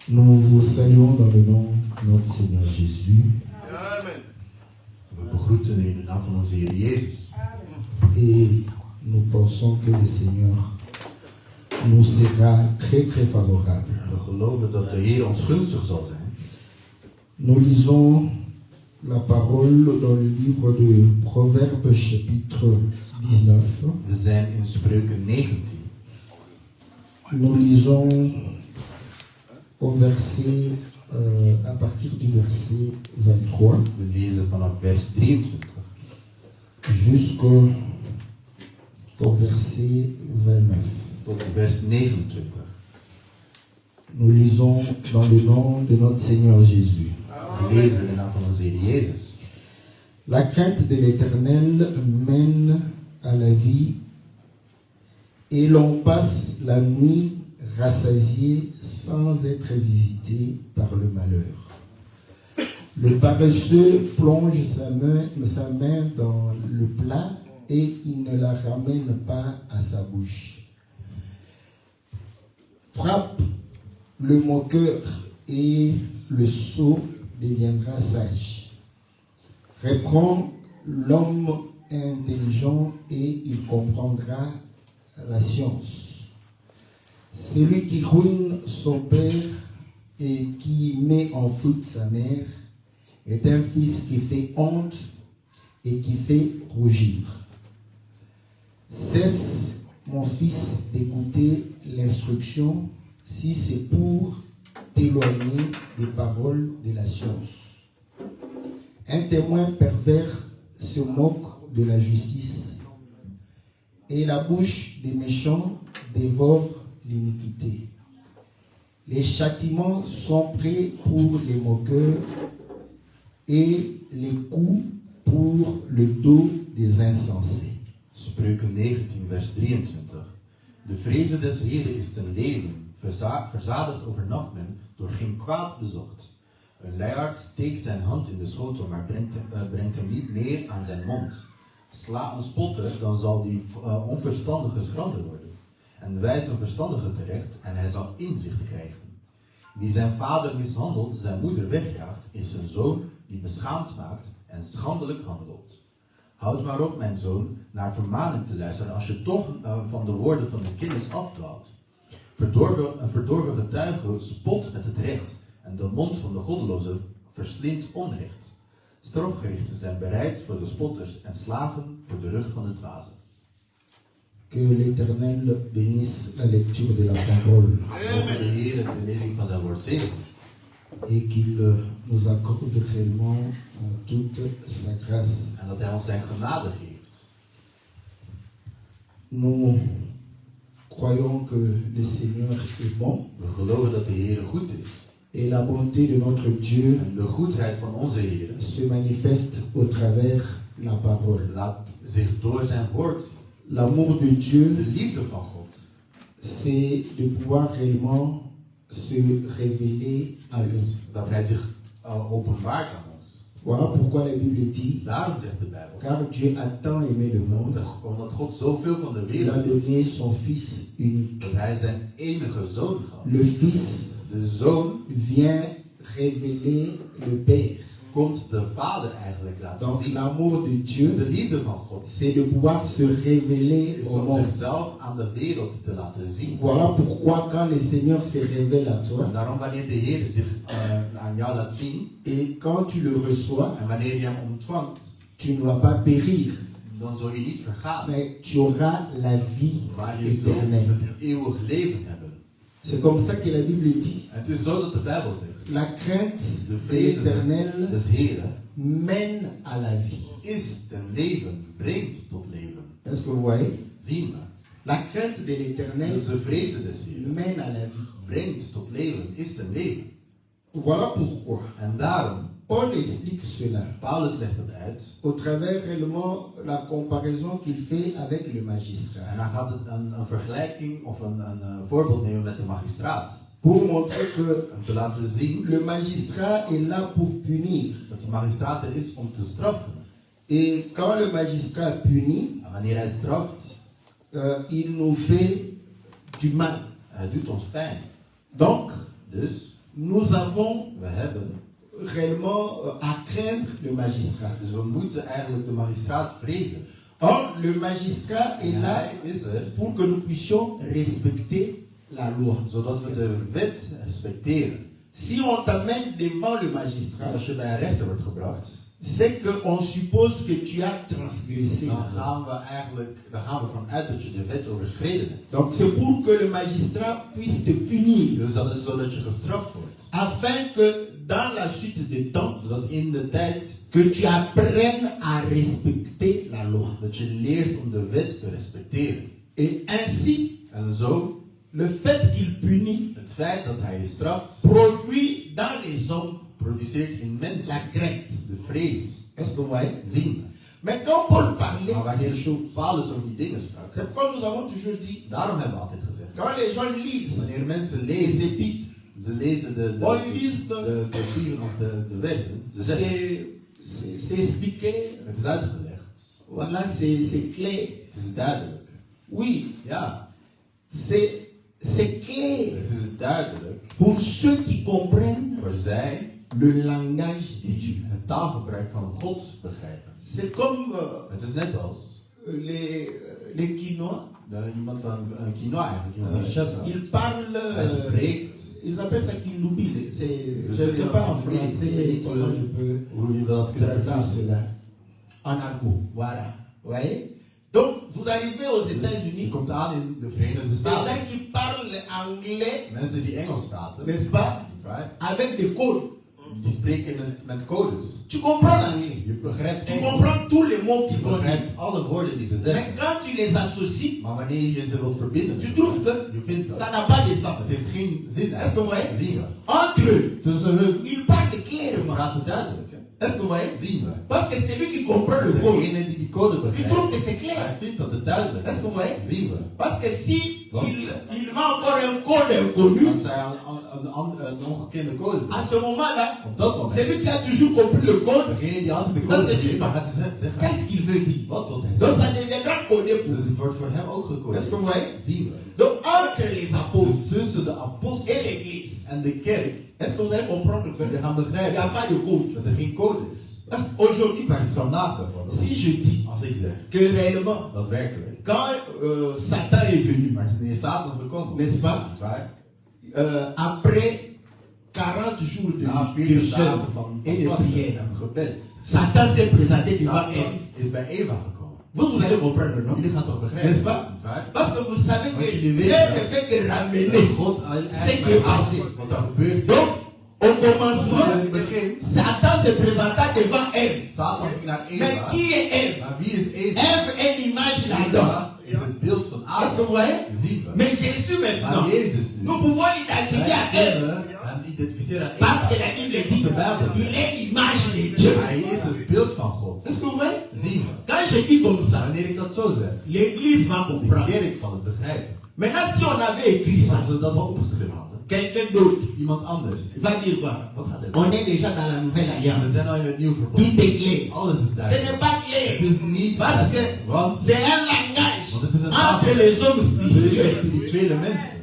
Nous vous saluons dans le nom de notre Seigneur Jésus. Amen. We begroeten u in de naam van onze Heer Jezus. Et nous pensons que le Seigneur nous sera très très favorable. En we geloven dat de Heer ons gunstig zal zijn. Nous lisons la parole dans le livre de Proverbes chapitre 19. We zijn in Spreuken 19. Nous lisons au verset, à partir du verset 23 We lezen vanaf vers 23 jusqu'au verset 29. tot vers 29. Nous lisons dans le nom de notre Seigneur Jésus. We lezen in de naam van onze Heer Jezus. La crainte de l'Éternel mène à la vie et l'on passe la nuit rassasié sans être visité par le malheur. Le paresseux plonge sa main dans le plat et il ne la ramène pas à sa bouche. Frappe le moqueur et le sot deviendra sage. Reprends l'homme intelligent et il comprendra la science. Celui qui ruine son père et qui met en fuite sa mère est un fils qui fait honte et qui fait rougir. Cesse, mon fils, d'écouter l'instruction si c'est pour t'éloigner des paroles de la science. Un témoin pervers se moque de la justice et la bouche des méchants dévore l'iniquité. Les châtiments sont prêts pour les moqueurs et les coups pour le dos des insensés. Spreuken 19 vers 23. De vreze des Heeren is ten leven, verzadigd overnacht men, door geen kwaad bezocht. Een luiaard steekt zijn hand in de schotel, maar brengt hem niet meer aan zijn mond. Sla een spotter, dan zal die onverstandige schrander worden. En wijs een verstandige terecht, en hij zal inzicht krijgen. Wie zijn vader mishandelt, zijn moeder wegjaagt, is een zoon die beschaamd maakt en schandelijk handelt. Houd maar op, mijn zoon, naar vermaning te luisteren, als je toch van de woorden van de kennis afdwaalt. Een verdorven getuige spot met het recht, en de mond van de goddeloze verslindt onrecht. Strafgerichten zijn bereid voor de spotters en slaven voor de rug van de dwazen. Que l'Éternel bénisse la lecture de la parole Mogen de Heer de lezing van zijn woord zegenen. et qu'il nous accorde réellement toute sa grâce. En dat hij ons zijn genade geeft. Nous croyons que le Seigneur est bon We geloven dat de Heer goed is. et la bonté de notre Dieu En de goedheid van onze Heer se manifeste au travers la parole. laat zich door zijn woord zien. L'amour de Dieu, De liefde van God c'est de pouvoir réellement se révéler à nous. is dat hij zich openbaart aan ons. Voilà pourquoi la Bible dit, Daarom zegt de Bijbel. car Dieu a tant aimé le monde, Omdat God zoveel van de il a wereld donné son Fils unique. dat hij zijn enige zoon gaf. Le Fils De zoon vient révéler le Père. komt de vader eigenlijk laten Donc zien. l'amour de De Dieu, liefde van God c'est de pouvoir se révéler is au om monde. zichzelf aan de wereld te laten zien. Voilà pourquoi quand le Seigneur se révèle à En toi, daarom wanneer de Heer zich aan jou laat zien et quand tu le reçois, en wanneer je hem ontvangt, tu ne vas pas périr, dan zul je niet vergaan. mais tu auras la vie Maar je zult éternelle. het eeuwig leven hebben. C'est comme ça que la Bible dit. Het is zo dat de Bijbel zegt. La crainte De de vrezen l'Éternel des Heeren mène à la vie. is ten leven, brengt tot leven. Est-ce que vous voyez? Zien we. La crainte de l'Éternel Dus de vrezen des Heeren mène à la vie. brengt tot leven, is ten leven. Voilà pourquoi En daarom, Paul explique cela Paulus legt het uit. au travers réellement la comparaison qu'il fait avec le En magistrat. hij gaat een vergelijking of een voorbeeld nemen met de magistraat. Pour montrer que Om te laten zien le magistrat est là pour punir. dat de magistraat er is om te straffen. Et quand le magistrat punit, En wanneer hij straft, il nous fait du mal. hij doet ons pijn. Donc, Dus nous avons We hebben, réellement à craindre le magistrat. dus we moeten eigenlijk de magistraat vrezen. Or, le magistrat est En là hij is er, pour que nous puissions respecter la loi. zodat we de wet respecteren. Si on t'amène devant le Dus magistrat, als je bij een rechter wordt gebracht, c'est qu'on suppose que tu as transgressé. dan gaan we vanuit dat je de wet overschreden hebt. Donc c'est pour que le magistrat puisse te punir, Dus dat is zodat je gestraft wordt. afin que dans la suite des temps, Zodat in de tijd que tu apprennes à respecter la loi. dat je leert om de wet te respecteren. Et ainsi, En zo, le fait qu'il punit het feit dat hij je straft, produit dans les hommes produceert in mensen la crainte. de vrees. Est-ce que vous voyez? Zien. Mais quand Paul parlait Maar de wanneer ces choses, Paulus over die dingen sprak, c'est pourquoi nous avons toujours dit, daarom hebben we altijd gezegd, quand les gens lisent wanneer mensen les lezen, épîtres, ze lezen de brieven of de wetten, ze zeggen, c'est expliqué, het is uitgelegd, voilà, c'est clair. het is duidelijk. Oui, Ja, c'est clair het is duidelijk pour ceux qui comprennent voor zij le langage de Dieu. het taalgebruik van God begrijpen. C'est comme Het is net als les Quinois. iemand van een quinoa eigenlijk, iemand van Kinshasa. Ils parlent, Hij spreekt, ils appellent ça kinloubile. Je sais ne sais pas en français comment je peux hoe je dat kunt traduire vertalen. cela. En argot, voilà. Vous voyez? Donc, vous arrivez aux Je États-Unis, komt aan in de Verenigde des Staten. gens qui parlent anglais, Mensen die Engels praten, n'est-ce pas? right? Avec des codes. Die spreken met codes. Tu comprends l'anglais. Je begrijpt Tu Engels. comprends tous les mots Je qu'ils vont dire. begrijpt alle woorden die ze Mais zeggen. quand tu les associes, Maar wanneer je ze wilt verbinden, tu trouves que je vindt ça dat. n'a pas de sens. Het heeft geen zin. Est-ce que vous voyez? Zien we. Entre eux, Tussen hun ils parlent clairement. praten duidelijk. Hè? Est-ce que vous voyez? Zien we. Parce que c'est lui qui comprend le code. Degene die die code Il begrijpt, trouve que c'est clair. hij vindt dat het duidelijk Est-ce is. que vous voyez? Zien we. Parce que si il met encore un code inconnu, Als zij een ongekende code à doet, ce moment-là, op dat moment, celui qui a toujours compris le code, degene die altijd de Dat code is het heeft, niet. dan gaat hij zeggen, qu'est-ce qu'il veut dire? wat wil hij Donc zeggen? ça deviendra codé pour Dus lui. het wordt voor hem ook Est-ce que gecodeerd. vous voyez? Zien we. Donc entre les apôtres Dus tussen de et apostelen l'église, en de kerk, est-ce que vous allez comprendre we qu'il gaan n'y a begrijpen pas de code? dat er geen code is. Parce qu'aujourd'hui, par exemple, Vandaag bijvoorbeeld, si je dis als ik zeg, que réellement, daadwerkelijk, quand Satan est venu, maar wanneer Satan gekomen is, n'est-ce pas, waar, après 40 jours de na 40 jeûne dagen van et de vasten prière, en gebed, Satan s'est présenté devant Satan Ève. is bij Eva gekomen. Vous allez comprendre, non? Jullie gaan toch N'est-ce begrijpen? pas? Waar? Parce que vous savez Want que jullie Dieu weten ne fait que dat ramener. God C'est qui est passé. wat er gebeurt. Donc, au Maar in commencement, het begin, Satan se présenta devant Ève. Satan ging naar Mais Eva. qui est Ève? Maar wie is Eva? Ève est l'image d'Adam. Eva is het beeld van Est-ce que vous Adam. voyez? Zien we. Mais Jésus maintenant, Maar Jezus nu. nous pouvons l'identifier à Wij Ève. kunnen hem identificeren aan Parce que Eva. la Bible dit, De Bijbel il zegt, est l'image de Dieu. hij is het beeld van God. Est-ce que vous voyez? Zien we. Quand je dis comme ça, Wanneer ik dat zo zeg, l'église va de comprendre. kerk zal het begrijpen. Maintenant, si on avait écrit ça, Als we dat wel opgeschreven hadden, quelqu'un d'autre iemand anders, va dire quoi? wat gaat hij On zeggen? est déjà dans la nouvelle We alliance. zijn al in het nieuw verbod. Tout est clair. Alles is Ce duidelijk. n'est pas Het clair. is niet Parce que duidelijk. Want c'est un langage Want het is een entre taal. les hommes er zijn spirituels. spirituele mensen.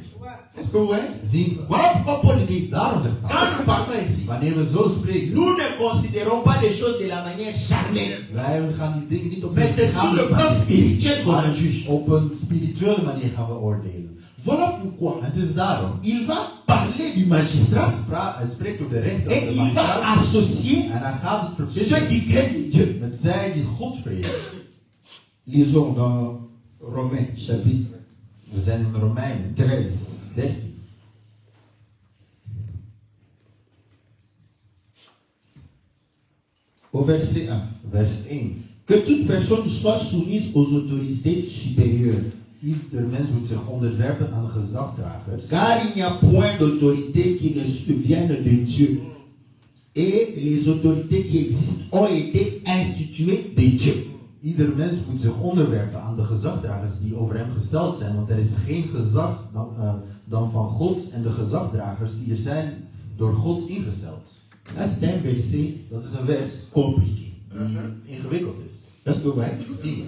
Est-ce que vous voyez? Zien we. Voilà pourquoi Paul dit, Daarom zegt quand Paulus, nous parlons ici, wanneer we zo spreken, nous ne considérons pas les choses de la manière charnelle, wij gaan die dingen niet op mais c'est sur le plan spirituel qu'on en juge. Op een spirituele manier gaan we oordelen. Voilà pourquoi Het is daarom. il va parler du magistrat Het spreekt op de rechter, et op de il va magistraat. associer En hij gaat het ceux verbinden qui craignent Dieu. met zij die God vrezen. Lisons dans Romains chapitre We zijn in Romeinen 13. 13. Au verset 1. Vers 1. Que toute personne soit soumise aux autorités supérieures. Ieder mens moet zich onderwerpen aan de gezagdragers. Car il n'y a point d'autorité qui ne vienne de Dieu. Et les autorités qui existent ont été instituées de Dieu. Ieder mens moet zich onderwerpen aan de gezagdragers die over hem gesteld zijn, want er is geen gezag dan van God en de gezagdragers die er zijn door God ingesteld. Ça c'est un verset Dat is een vers compliqué. die ingewikkeld is. Est-ce que vous voyez? Zien we.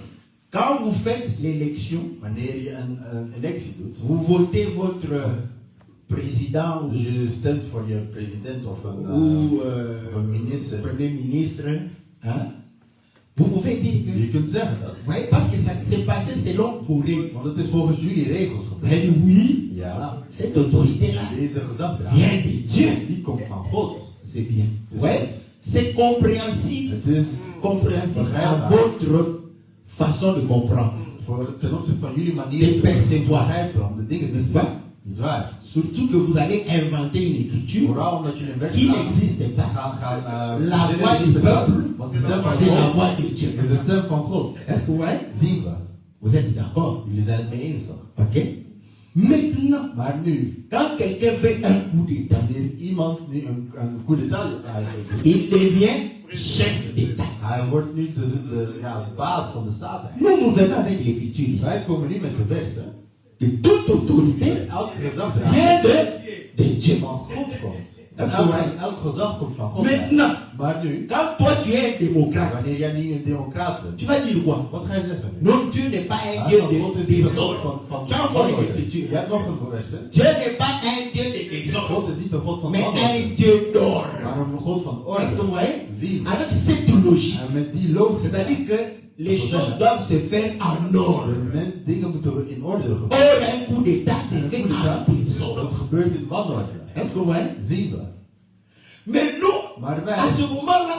Quand vous faites l'élection, Wanneer je een electie doet, vous votez votre président Dus je stemt voor je president of ou een minister. premier ministre, hein, vous pouvez dire que, Je kunt zeggen dat. vous voyez, parce que ça s'est passé selon vos règles. Want het is volgens jullie regels Vous gebeurd. avez dit oui, Ja, cette autorité-là deze gezagdrager, vient de Dieu. die komt van God. C'est bien. C'est Ouais, ça. c'est compréhensible, Het is à votre façon de comprendre. ten opzichte van jullie manier De te percevoir. begrijpen om de dingen te N'est-ce zien. pas? Niet waar? Surtout que vous allez inventer une écriture Vooral omdat jullie een qui vers n'existe pas. gaan La verzinnen voix die du niet bestaan. peuple, Want de stem van c'est la God voix de Dieu. is de stem van God. Est-ce que vous voyez? Zien we. Vous êtes d'accord? Jullie zijn het mee eens toch? Ok? Maintenant, Maar nu, quand quelqu'un fait un coup d'État, wanneer iemand nu een coup d'état uitvoert, il devient chef d'État. hij wordt nu de baas van de staat. Nous venons avec l'écriture ici. Wij komen nu met de vers, hè. Que toute autorité Elk gezag vient de Dieu. van God komt. Dat is Elk, waar. elk gezag komt van God. Maintenant, Maar nu, quand toi tu es un démocrate, wanneer jij niet een democraat bent, tu vas dire quoi? wat ga je zeggen nu? Non, Dieu n'est pas un Ah, Dieu van God de is niet de God désordre. van Tu as encore une wanorde. écriture. Je hebt nog een vers, hè. Dieu n'est pas un Dieu de désordre, God is niet de God van mais wanorde, un Dieu d'ordre. maar een God van Est-ce que vous orde. voyez? Zie. Avec cette logique, En met die logica, c'est-à-dire que les choses doivent se faire en ordre. dingen moeten in orde Or, gebeuren. un coup d'État se fait en désordre. Dat gebeurt in wanorde. Est-ce que vous voyez? Zien we. Mais nous, Maar wij, à ce moment-là,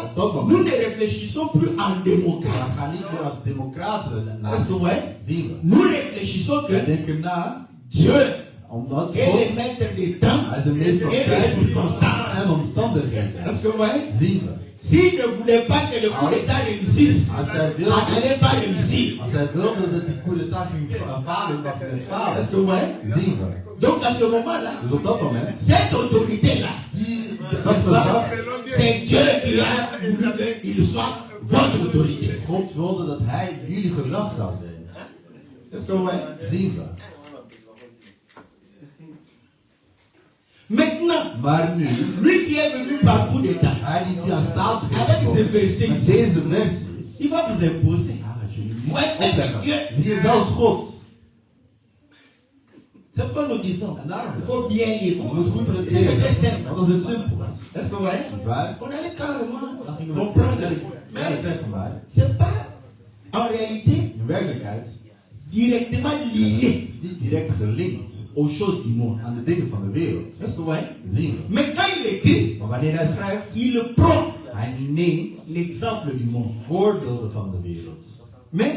nous ne réfléchissons plus en we démocrate. gaan niet meer als democraten Est-ce que vous voyez? zien we. Nous réfléchissons We que denken na, Dieu omdat est God le maître des temps hij is de meester van et des tijd circonstances. en omstandigheden. Est-ce que vous voyez? Zien we. S'il ne voulait pas que le coup d'État réussisse, Als hij ça wilde, n'allait pas réussir. als hij wilde dat die coup d'état ging falen, dat ging het falen. Est-ce que vous voyez? Zien we. Donc à ce moment-là, Dus op dat moment, cette autorité-là, dat gezag, c'est Dieu qui a voulu qu'il soit votre autorité. God wilde dat hij jullie gezag zou zijn. Est-ce que vous voyez? Zien we. Maintenant, Maar nu, lui qui est venu par coup d'État, hij die via staatsgreep avec komt, ce verset met ici, deze versie, il va vous imposer. gaat jullie niet Ouais, opleggen. Dieu. Die is zelfs God. C'est pourquoi nous disons, En daarom, il faut bien lire. je moet goed Si c'était redeneren. simple, Want als het simpel is, est-ce que vous voyez? niet waar? On allait carrément Dan gingen we comprendre. ja, dat zegt van mij. C'est pas en réalité In werkelijkheid directement lié is niet direct gelinkt aux choses du monde. aan de dingen van de wereld. Est-ce que vous voyez? Zien we. Mais quand il écrit, Maar wanneer hij schrijft, il prend hij neemt l'exemple du monde. voorbeelden van de wereld. Mais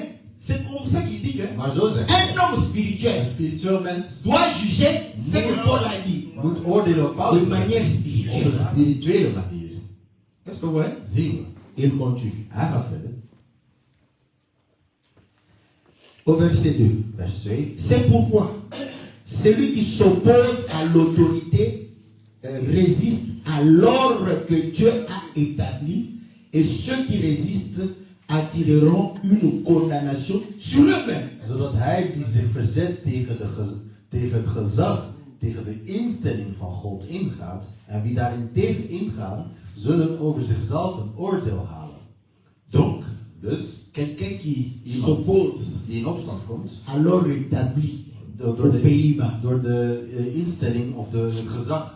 c'est comme ça qu'il dit que Maar zo zegt hij. un homme Een spirituel spiritueel mens doit juger ce que Paul a dit moet oordelen op Paulus de manière op een spirituelle. spirituele manier. Est-ce que vous voyez? Zien we. Il continue. Hij gaat verder. Au verset 2. Vers 2. C'est pourquoi celui qui s'oppose à l'autorité résiste à l'ordre que Dieu a établi, et ceux qui résistent attireront une condamnation sur eux-mêmes. Zodat hij die zich verzet tegen het gezag, tegen de instelling van God ingaat, en wie daarin tegen ingaan, zullen over zichzelf een oordeel halen. Donc, Dus, quelqu'un qui iemand s'oppose die in opstand komt, à l'ordre établi aux door Pays-Bas, de instelling of de gezag,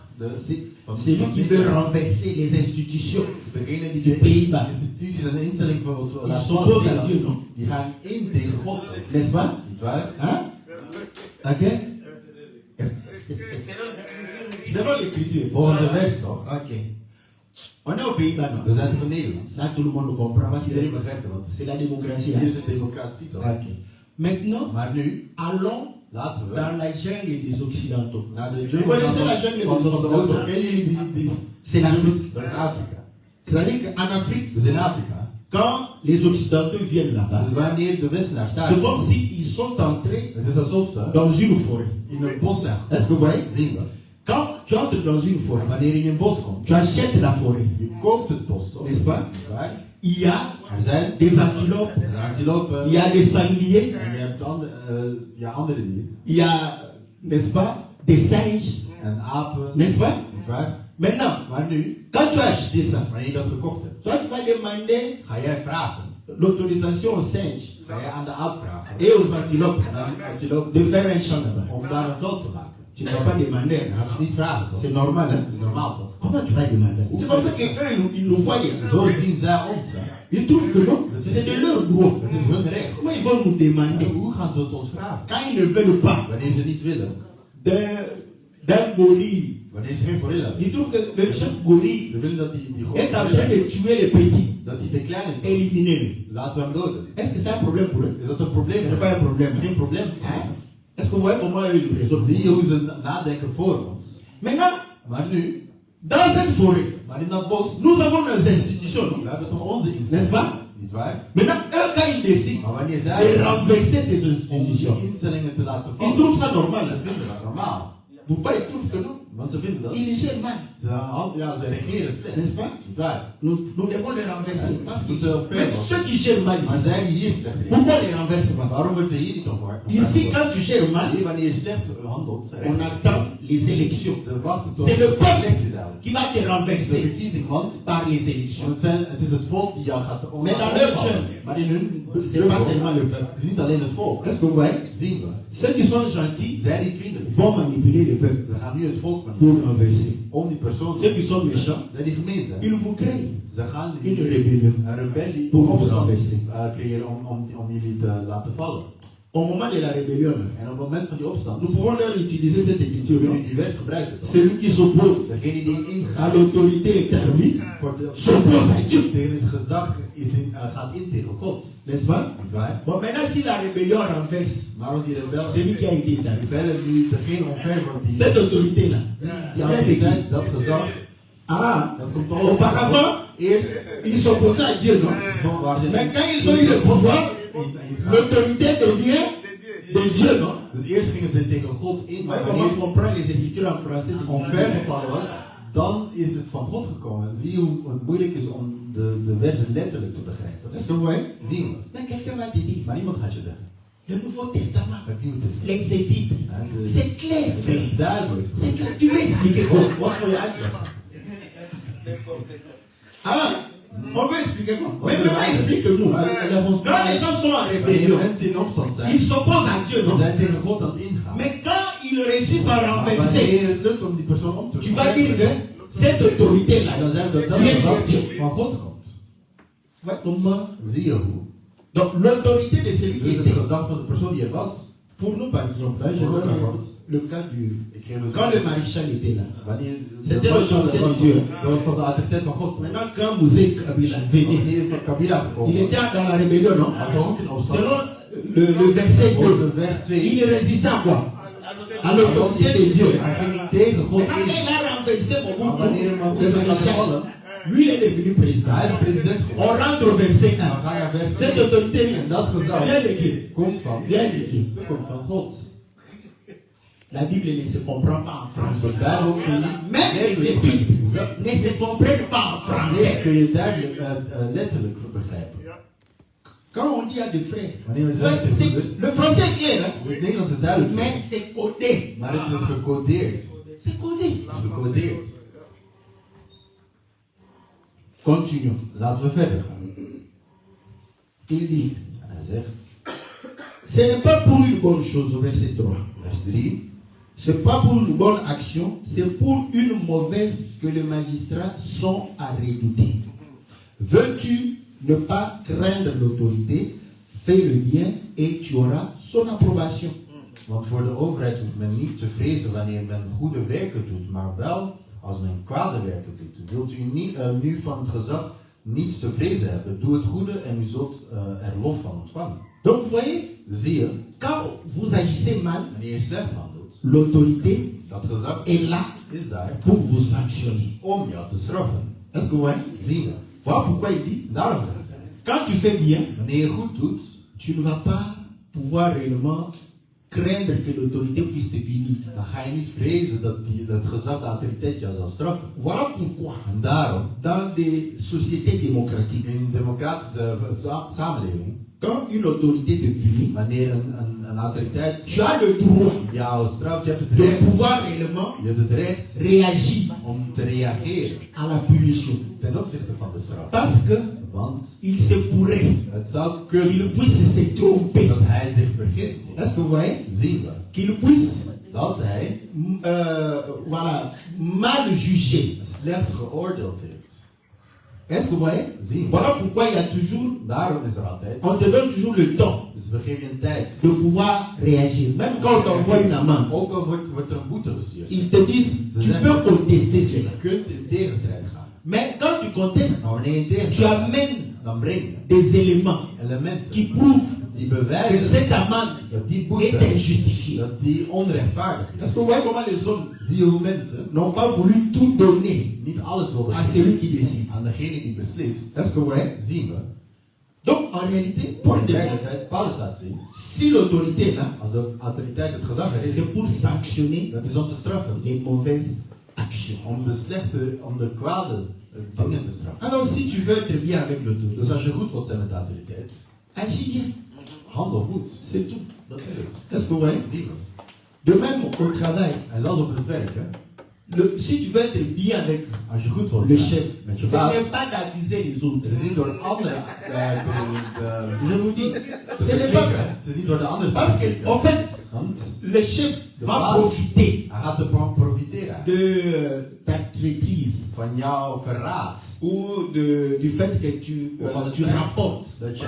celui qui veut renverser les institutions degene die des de Pays-Bas, instituties en de instelling van het il s'oppose à Dieu, non? die gaan in tegen God. N'est-ce pas? Niet waar? Hein? Ok? Selon l'écriture. Volgens de vers toch? Ok. On est aux Pays-Bas, We non? zijn toch in Nederland? Ça, tout le monde comprend. Parce que Iedereen begrijpt het, want c'est la démocratie. hier Hein? is het democratie toch? Ok. Maintenant, Maar nu, allons laten we dans la jungle des Occidentaux. naar de Vous connaissez la jungle des van de Occidentaux? Oosten. Kennen jullie die? C'est l'Afrique. Dat is Afrika. C'est-à-dire qu'en Afrique, Dus in Afrika. quand les Occidentaux viennent là-bas, Dus wanneer de Westenaars daar c'est zijn, comme s'ils sont entrés het is alsof ze dans une forêt. in een bos zijn. Est-ce que vous voyez? Zien we. Quand tu entres dans une En forêt, wanneer je in een bos komt, tu achètes la forêt, je koopt het bos toch? n'est-ce pas? Niet waar? Il y a Er zijn des antilopes, antilopen. il y a des sangliers, En je hebt andere dieren. il y a, n'est-ce pas, des singes, En apen. n'est-ce pas? Niet waar? Maintenant, Maar nu, quand tu as acheté ça, wanneer je dat gekocht hebt, toi tu vas demander ga jij vragen. l'autorisation aux singes Ga jij aan de aap vragen. et aux antilopes En aan de antiloop de faire un champ là-bas. om daar een veld te maken. Tu ne vas pas demander. Dan gaat ze niet vragen toch? C'est normal, hein? Dat is normaal toch? Comment tu vas demander? C'est comme ça qu'eux, ils nous voient. Zo zien zij ons. Hè? Ils trouvent que non, c'est de leur droit. Dat is hun recht. Comment ils vont nous demander? Hoe gaan ze het ons vragen? Quand ils ne veulent pas Wanneer ze niet willen. d'un gorille. Wanneer ze geen gorilla zijn. Ils trouvent que le chef gorille We willen dat die est en gorilla, train de tuer les petits, dat die de kleine doet. éliminer. Laten we hem doden. Est-ce que c'est un problème pour eux? Is dat een probleem? Ce n'est pas un problème. Geen probleem. Hein? Est-ce que vous voyez comment ils raisonnent? Zie je hoe ze nadenken voor ons? Maintenant, Maar nu, dans cette forêt, maar in dat bos, nous avons nos institutions. Non? we hebben toch onze N'est-ce instellingen? pas? Niet waar? Maintenant, eux, quand ils décident Maar wanneer de zij renverser ces om die institutions, instellingen te laten ils vallen, trouvent ça normal. dan Hein? vinden ze dat normaal. Pourquoi ils trouvent que non? Want ze vinden dat. Ils gèrent mal. Ze regeren slecht. N'est-ce pas? Niet waar? Nous devons les renverser. Parce que Moeten we même opgeven. ceux qui gèrent mal Maar ici, zij die hier slecht regeren, pourquoi les renverser pas? waarom wordt ze hier niet over? Ici, quand tu gères mal, Hier, wanneer je slecht handelt, on attend les élections. ze wachten tot C'est le de peuple electies eigenlijk. qui va te De renverser verkiezing, want par les élections. het is het volk die jou gaat Mais dans leur omvallen. cœur, Maar in hun c'est pas seulement le peuple. het is niet alleen het volk. Est-ce que vous voyez? Zien we. Ceux qui sont gentils Zij die vriendelijk vont manipuler le peuple we gaan nu het volk pour manipuleren. renverser. Om die persoon, Ceux qui sont méchants, zij die gemeen zijn, ils vous créent ze gaan une rébellion. een rebellie Pour vous opstand renverser. creëren om jullie te laten vallen. Au moment de la rébellion, En op het moment van die opstand, nous pouvons leur utiliser cette écriture. kunnen Non? jullie die vers gebruiken. toch? Celui qui s'oppose Degene die à ingaat l'autorité établie voor s'oppose à Dieu. tegen het gezag gaat in tegen God. N'est-ce pas? Niet waar? Bon, maintenant, si la rébellion renverse Maar als die rebellen, celui qui a été établi, rebellen die degene omver wordt, die cette autorité-là, die vient de qui? autoriteit, dat gezag, Ah, dat komt toch auparavant, eerst ils s'opposaient à Dieu, non? van waar ze Mais quand ils ont eu le pouvoir, l'autorité devient de Dieu, non? Dus eerst gingen ze tegen God in, Ouais, maar comment wanneer on comprend les écritures en français? c'est omver difficile. gevallen was, dan is het van God gekomen. Zie je hoe het moeilijk is om de versen letterlijk te begrijpen. Est-ce que vous voyez? Zien we. Mais quelqu'un va te dire, Maar niemand gaat je zeggen. le Nouveau Testament, Het Nieuwe Testament. les épîtres, c'est clair, Het is frère. duidelijk. C'est clair. Tu veux expliquer quoi? Wat wil je uitleggen? Ah, on veut expliquer quoi? Mais maintenant, explique-nous. Quand les gens sont en Wanneer rébellion, mensen in opstand zijn, ils s'opposent à Dieu, ze non? zijn tegen God aan het ingaan. Mais quand ils réussissent à Maar renverser, wanneer het lukt om die persoon om te tu vas dire que cette autorité-là en dan zeggen we dat dat vient de gezag Dieu. van God komt. Ouais, comment? Zie je hoe? Donc, l'autorité de celui qui Dus het était, gezag van de persoon die er was. pour nous par exemple, là, je Pour nous, donne d'accord. le cas du. Ik geef het Quand le maréchal était là, Wanneer C'était l'autorité de Dieu. Dat was van de autoriteit van God. maintenant quand Mouzé Kabila venait, Wanneer Kabila il gekomen était dans la rébellion, non? was, was ook in opstand. Selon le verset 2, Volgens vers 2. il résistait à quoi? À l'autorité de Dieu. Hij ging niet tegen God Maintenant, in. il a renversé Maar Mobutu, wanneer Mobutu le heeft laten maréchal. vallen, Lui, il est devenu président. hij is president On geworden. rentre au verset Dan 1. ga je naar vers Cette 2. autorité En dat gezag vient de qui? komt van, Vient de qui? komt van God. La Bible ne se comprend pas en De français. Bijbel kun je niet Même les letterlijk épîtres begrijpen. ne se comprennent pas en Dit français. kun je duidelijk, letterlijk begrijpen. Quand on dit à des frères, Wanneer we ouais, zeggen tegen broeders, le français est clair, hein? het Nederlands is duidelijk, Mais c'est codé. maar het is gecodeerd. C'est codé. Het is gecodeerd. Continuons. Laten we verder gaan. Il dit, En hij zegt, ce n'est pas pour une bonne chose, au verset 3. vers 3. C'est pas pour une bonne action, c'est pour une mauvaise que les magistrats sont à redouter. Veux-tu ne pas craindre l'autorité, fais le bien et tu auras son approbation. Want voor de overheid hoeft men niet te vrezen wanneer men goede werken doet, maar wel als men kwade werken doet. Wilt u niet, nu van het gezag niets te vrezen hebben, doe het goede en u zult er lof van ontvangen. Donc vous voyez, Zie je, quand vous agissez mal, wanneer je slecht handelt, l'autorité dat gezag est là is daar pour vous sanctionner. om jou te straffen. Est-ce que vous voyez? Zie je. Voilà pourquoi il dit, Daarom zegt hij, quand tu fais bien, wanneer je goed doet, tu ne vas pas pouvoir réellement craindre que l'autorité puisse te punir. dan ga je niet vrezen dat het gezag, de autoriteit jou zal straffen. Voilà pourquoi, En daarom, dans des sociétés démocratiques, in een democratische samenleving, quand une autorité te punit, Wanneer een autoriteit tu as le droit jou straft, je hebt het de recht, pouvoir réellement je hebt het recht réagir om te reageren à la punition. ten opzichte van de straf. Parce que Want il se pourrait het zou qu'il kunnen puisse se tromper. dat hij zich vergist. Est-ce que vous voyez? Zien we Qu'il puisse dat hij voilà, mal juger. slecht geoordeeld heeft. Est-ce que vous voyez? Zien we. Voilà pourquoi il y a toujours, Daarom is er altijd, on te donne toujours le temps dus we geven je een tijd. de pouvoir réagir. Même quand on t'envoie une amende, Ook al wordt er een boete gestuurd. ils te disent, tu peux contester cela. Je kunt in tegenstrijd gaan. Mais quand tu contestes, Maar wanneer je tu tegenstrijd, amènes dan breng je des éléments elementen qui prouvent die que bewijzen cette amende dat die est boete, injustifiée. dat die onrechtvaardig Est-ce is. que vous voyez comment les hommes Zie je hoe mensen n'ont pas voulu tout donner niet alles wilden à geven celui qui décide? aan degene die beslist? Est-ce que vous voyez? Zien we. Donc en réalité, pour In le werkelijkheid, Paulus laat zien, si l'autorité est là, als de autoriteit het gezag er is, c'est pour sanctionner dat is om te straffen. les mauvaises actions. Om de kwade dingen te straffen. Alors si tu veux être bien avec Dus l'autorité, als je goed wilt zijn met de autoriteit, agis bien. handel goed. C'est tout. Dat is het. Est-ce que vous voyez? Zien we. De même au travail, En zelfs op het werk, hè. si tu veux être bien avec Als je goed wilt le zijn chef, met ce je baas, n'est pas d'accuser les autres. het is niet door een ander Je vous dis, ce n'est pas ça. Het is niet door de ander te Parce que, spreken. en fait, Want le chef de va baas, profiter hij gaat ervan profiteren. de ta traîtrise Van jouw verraad. ou du fait que tu rapportes. Dat je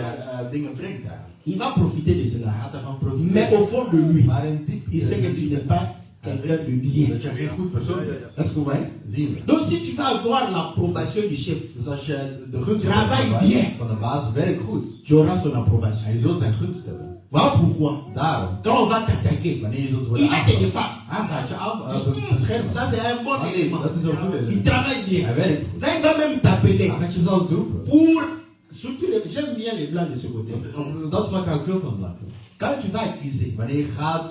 dingen brengt daar. Il va profiter de Hij cela. gaat ervan Mais profiteren. au fond de lui, Maar in diepte, il sait que tu n'es pas quelqu'un de bien. dat je geen goed persoon bent. Est-ce que vous voyez? Zien we. Donc si tu vas avoir l'approbation du chef, Dus als je de gunst Travail hebt bien. van de baas, werk goed. tu auras son approbation. En je zult zijn gunst hebben. Voilà pourquoi, Daarom, quand on va t'attaquer, wanneer je zult il worden va te aangevallen, défendre. hij gaat je beschermen. Ça c'est un bon Nee, élément. dat is een goed Il element. travaille bien. Hij werkt goed. Là, il va même t'appeler Hij gaat je zelf zoeken. pour... Surtout, j'aime bien les blancs de ce côté. Op dat vlak hou ik veel van blanken. Quand tu vas accuser, Wanneer je gaat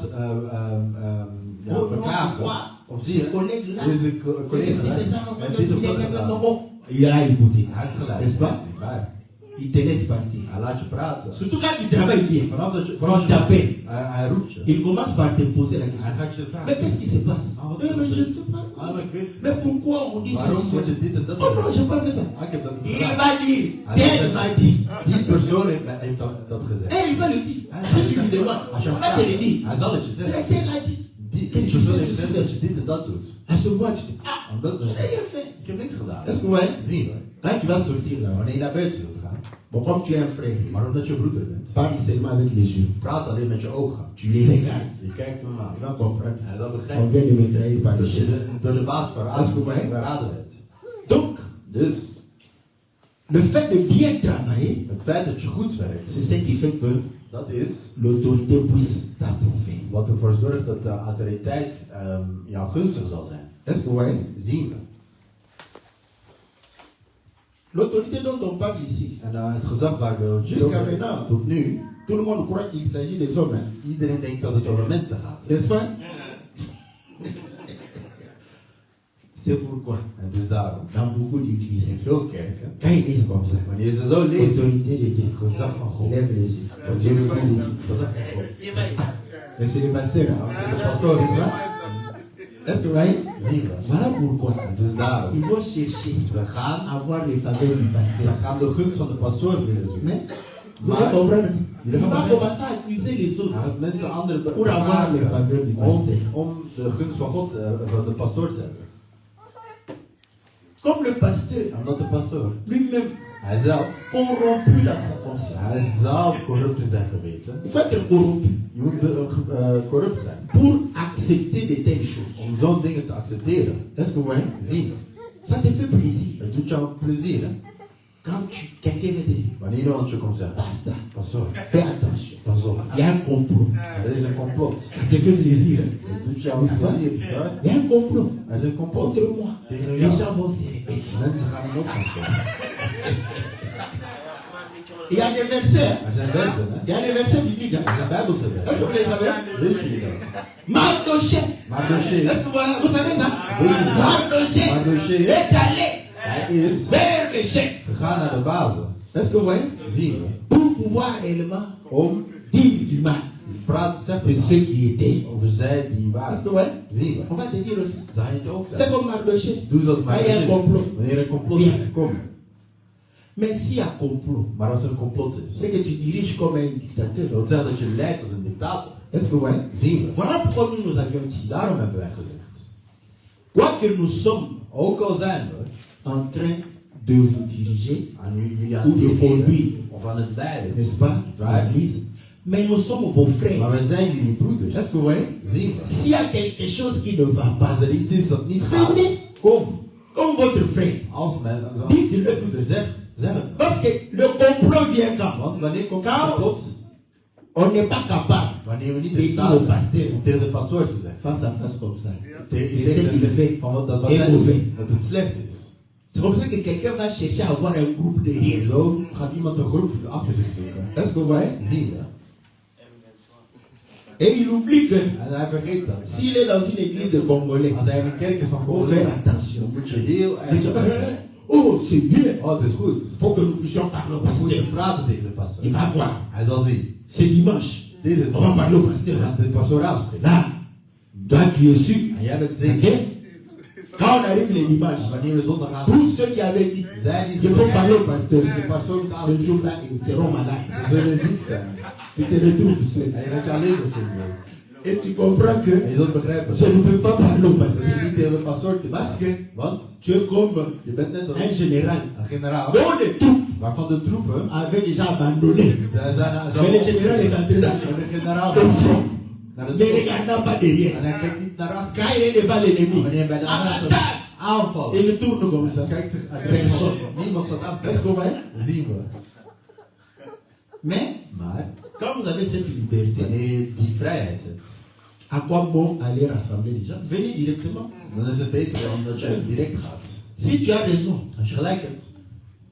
beklagen, of zie ce je, collègue-là, deze collega c'est ça, heeft dit of dat gedaan. il a écouté. Hij heeft gelijk. N'est-ce pas? Waar. Il te laisse partir. Hij laat je praten. Surtout quand tu travailles bien. Vanaf dat je, Quand on t'appelle, hij roept je. il commence par te poser la Hij question. gaat je Mais vragen. qu'est-ce qui se passe? Mais je ne sais pas. Ah, maar ik weet. Mais pourquoi on dit Waarom ceci? word je dit en dat Oh non, gedaan? je n'ai pas fait ça. Ah, ik heb dat niet Il gedaan. va dire, tel m'a dit. Die persoon heeft dat gezegd. Et il va le dire. Si tu lui demandes, Als je il hem va te le vraagt, dire. hij zal het je Mais zeggen. tel a dit. Die Que tu persoon fais heeft ceci, gezegd dat je dit en dat doet. À ce moment, tu te dis, ah, Omdat je n'ai rien fait. ik heb niks gedaan. Est-ce que vous voyez? Zien we. Quand tu vas sortir là, Wanneer je naar buiten zult gaan, bon, comme tu es un frère, maar omdat je broeder bent, parle seulement avec les yeux. praat alleen met je ogen. Tu les regardes. Je kijkt hem aan. Il va comprendre. Hij zal On begrijpen vient de me trahir par le dat je chef. door de baas Als we wij- verraden bent. Donc, Dus le fait de bien travailler, het feit dat je goed werkt, c'est ce qui fait que dat is l'autorité puisse t'approuver. wat ervoor zorgt dat de autoriteit jou gunstig zal zijn. Est-ce que vous voyez? Zien we. L'autorité dont on parle ici, En het gezag waar we Jusqu'à maintenant. tot nu, tout le monde croit qu'il s'agit des hommes. Hein? iedereen denkt dat het over mensen gaat. N'est-ce pas? C'est pourquoi, En het is daarom, dans beaucoup d'églises, in veel kerken, quand ils disent comme ça, wanneer ze zo lezen, autorité de Dieu, gezag van God, lève les yeux. het Dieu nous dit. gezag van God. Mais c'est le pasteur. Hein? De pastoor is N'est-ce dat. pas? Est-ce que vous voyez? Zien we. Voilà pourquoi Het is daarom. ils vont chercher Ze gaan, à avoir les faveurs du ze pasteur. gaan de gunst van de pastoor willen zoeken. Mais, vous Maar- allez comprendre. Il Jullie va gaan commencer à accuser les Hij autres. gaat mensen anderen Pour avoir les faveurs du pasteur. om de gunst van God, van de pastoor te hebben. Comme le pasteur, Omdat de pastoor, lui-même, hij zelf, corrompu dans sa conscience. hij is zelf corrupt in zijn geweten. Il faut être corrompu Je moet corrupt zijn pour accepter de telles choses. om zo'n dingen te accepteren. Est-ce que vous voyez? Zien. Ça te fait plaisir. Het doet jou plezier, hè? Quand quelqu'un va te dire, Wanneer iemand je komt zeggen, basta, pastoor, fais attention. pas op. Il y a un complot. Er is een complot. Ça te fait plaisir. Hein? Het doet jou plezier, hè? Il y a un complot Er is een complot. contre moi. Tegen Les jou. gens vont se répéter. Mensen gaan het ook gaan komen. Il y a des versets. Er zijn versen, hè? Il y a des versets bibliques. Er Hein? zijn bijbelse Est-ce que versen. vous les avez? Weet jullie dat? Mardoché. Mardoché, Est-ce que vous savez ça? Oui. Mardoché Mardoché est allé hij is vers le chef. gegaan naar de bazen. Est-ce que vous voyez? zien we, Pour pouvoir réellement om dire du mal praat de ceux qui étaient. over zij die Est-ce waren. que vous voyez? Zien we. On va te dire aussi. Zou je niet ook C'est zeggen? comme Mardoché. Doe zoals Quand il y a un mij. complot. Wanneer een complot is gekomen. Mais s'il y a complot, Maar als er een complot is, c'est que tu diriges comme un dictateur. dat wil zeggen dat je leidt als een dictator. Est-ce que vous voyez? Zien we. Voilà pourquoi nous avions dit. Daarom hebben wij gezegd. Quoi que nous sommes Ook al zijn we en train de vous diriger, aan jullie aan Hoe je het conduit. dirigeren of aan het leiden, n'est-ce pas, l'Église, mais nous sommes vos maar frères. wij zijn jullie broeders. Est-ce que vous voyez? Zien we. S'il y a quelque chose qui ne va pas, Als er iets is dat niet gaat, venez kom. comme votre frère. Als men Dites-le. er zegt, zeg het. Parce que le complot vient quand? Want wanneer komt Kou. het complot? On n'est pas capable Wanneer we niet de in dire staat au zijn pasteur om tegen de pastoor te zeggen. face à face comme ça. Ik Et ce qu'il denk fait van wat est hij mauvais. doet, dat het slecht is. C'est comme ça que quelqu'un va chercher à avoir un groupe derrière. Zo gaat iemand een groep achter zich zoeken. Est-ce que vous voyez? Zien we. Et il oublie que En hij vergeet dat. s'il est dans une église de Congolais, Als hij in een kerk is van il faut Congo, faire dan attention. moet je heel erg opletten. Oh, c'est bien. Oh, het is goed. Il faut que nous puissions parler au We moeten pasteur. praten tegen de Il pastoor. va voir. Hij zal zien. C'est dimanche. Deze is On va parler au pasteur. de pastoor aanspreken. Là, toi qui es sûr. En jij bent Ok? zeker. Quand on arrive les dimanches, Wanneer we zondag gaan, tous ceux qui avaient dit zij die qu'il faut parler au pasteur, de pastoor moet ce aanspreken, jour-là, ils seront malades. zullen ziek zijn. Tu te retrouves seul. En je gaat je alleen bevinden. Et tu comprends En que je zult begrijpen. je ne peux pas parler au Dat pasteur. je niet tegen de pastoor te Parce praten. que Want tu es comme je bent net als un général een generaal. dont les troupes Waarvan de troepen avaient déjà abandonné. zij zijn Mais le général est entré dans de generaal le front, naar het ne front. regardant pas derrière. En hij kijkt niet naar achter. Quand il est devant l'ennemi, Wanneer bij de en anderen attaque, aanvallen, il tourne comme ça. kijkt zich uit. Personne. Niemand staat aan. Est-ce que vous voyez? Zien we. Mais Maar quand vous avez cette liberté, wanneer je die vrijheid hebt, à quoi bon aller rassembler les gens? Venez directement. dan is het beter dan dat je direct gaat. Si tu as raison, Als je gelijk hebt,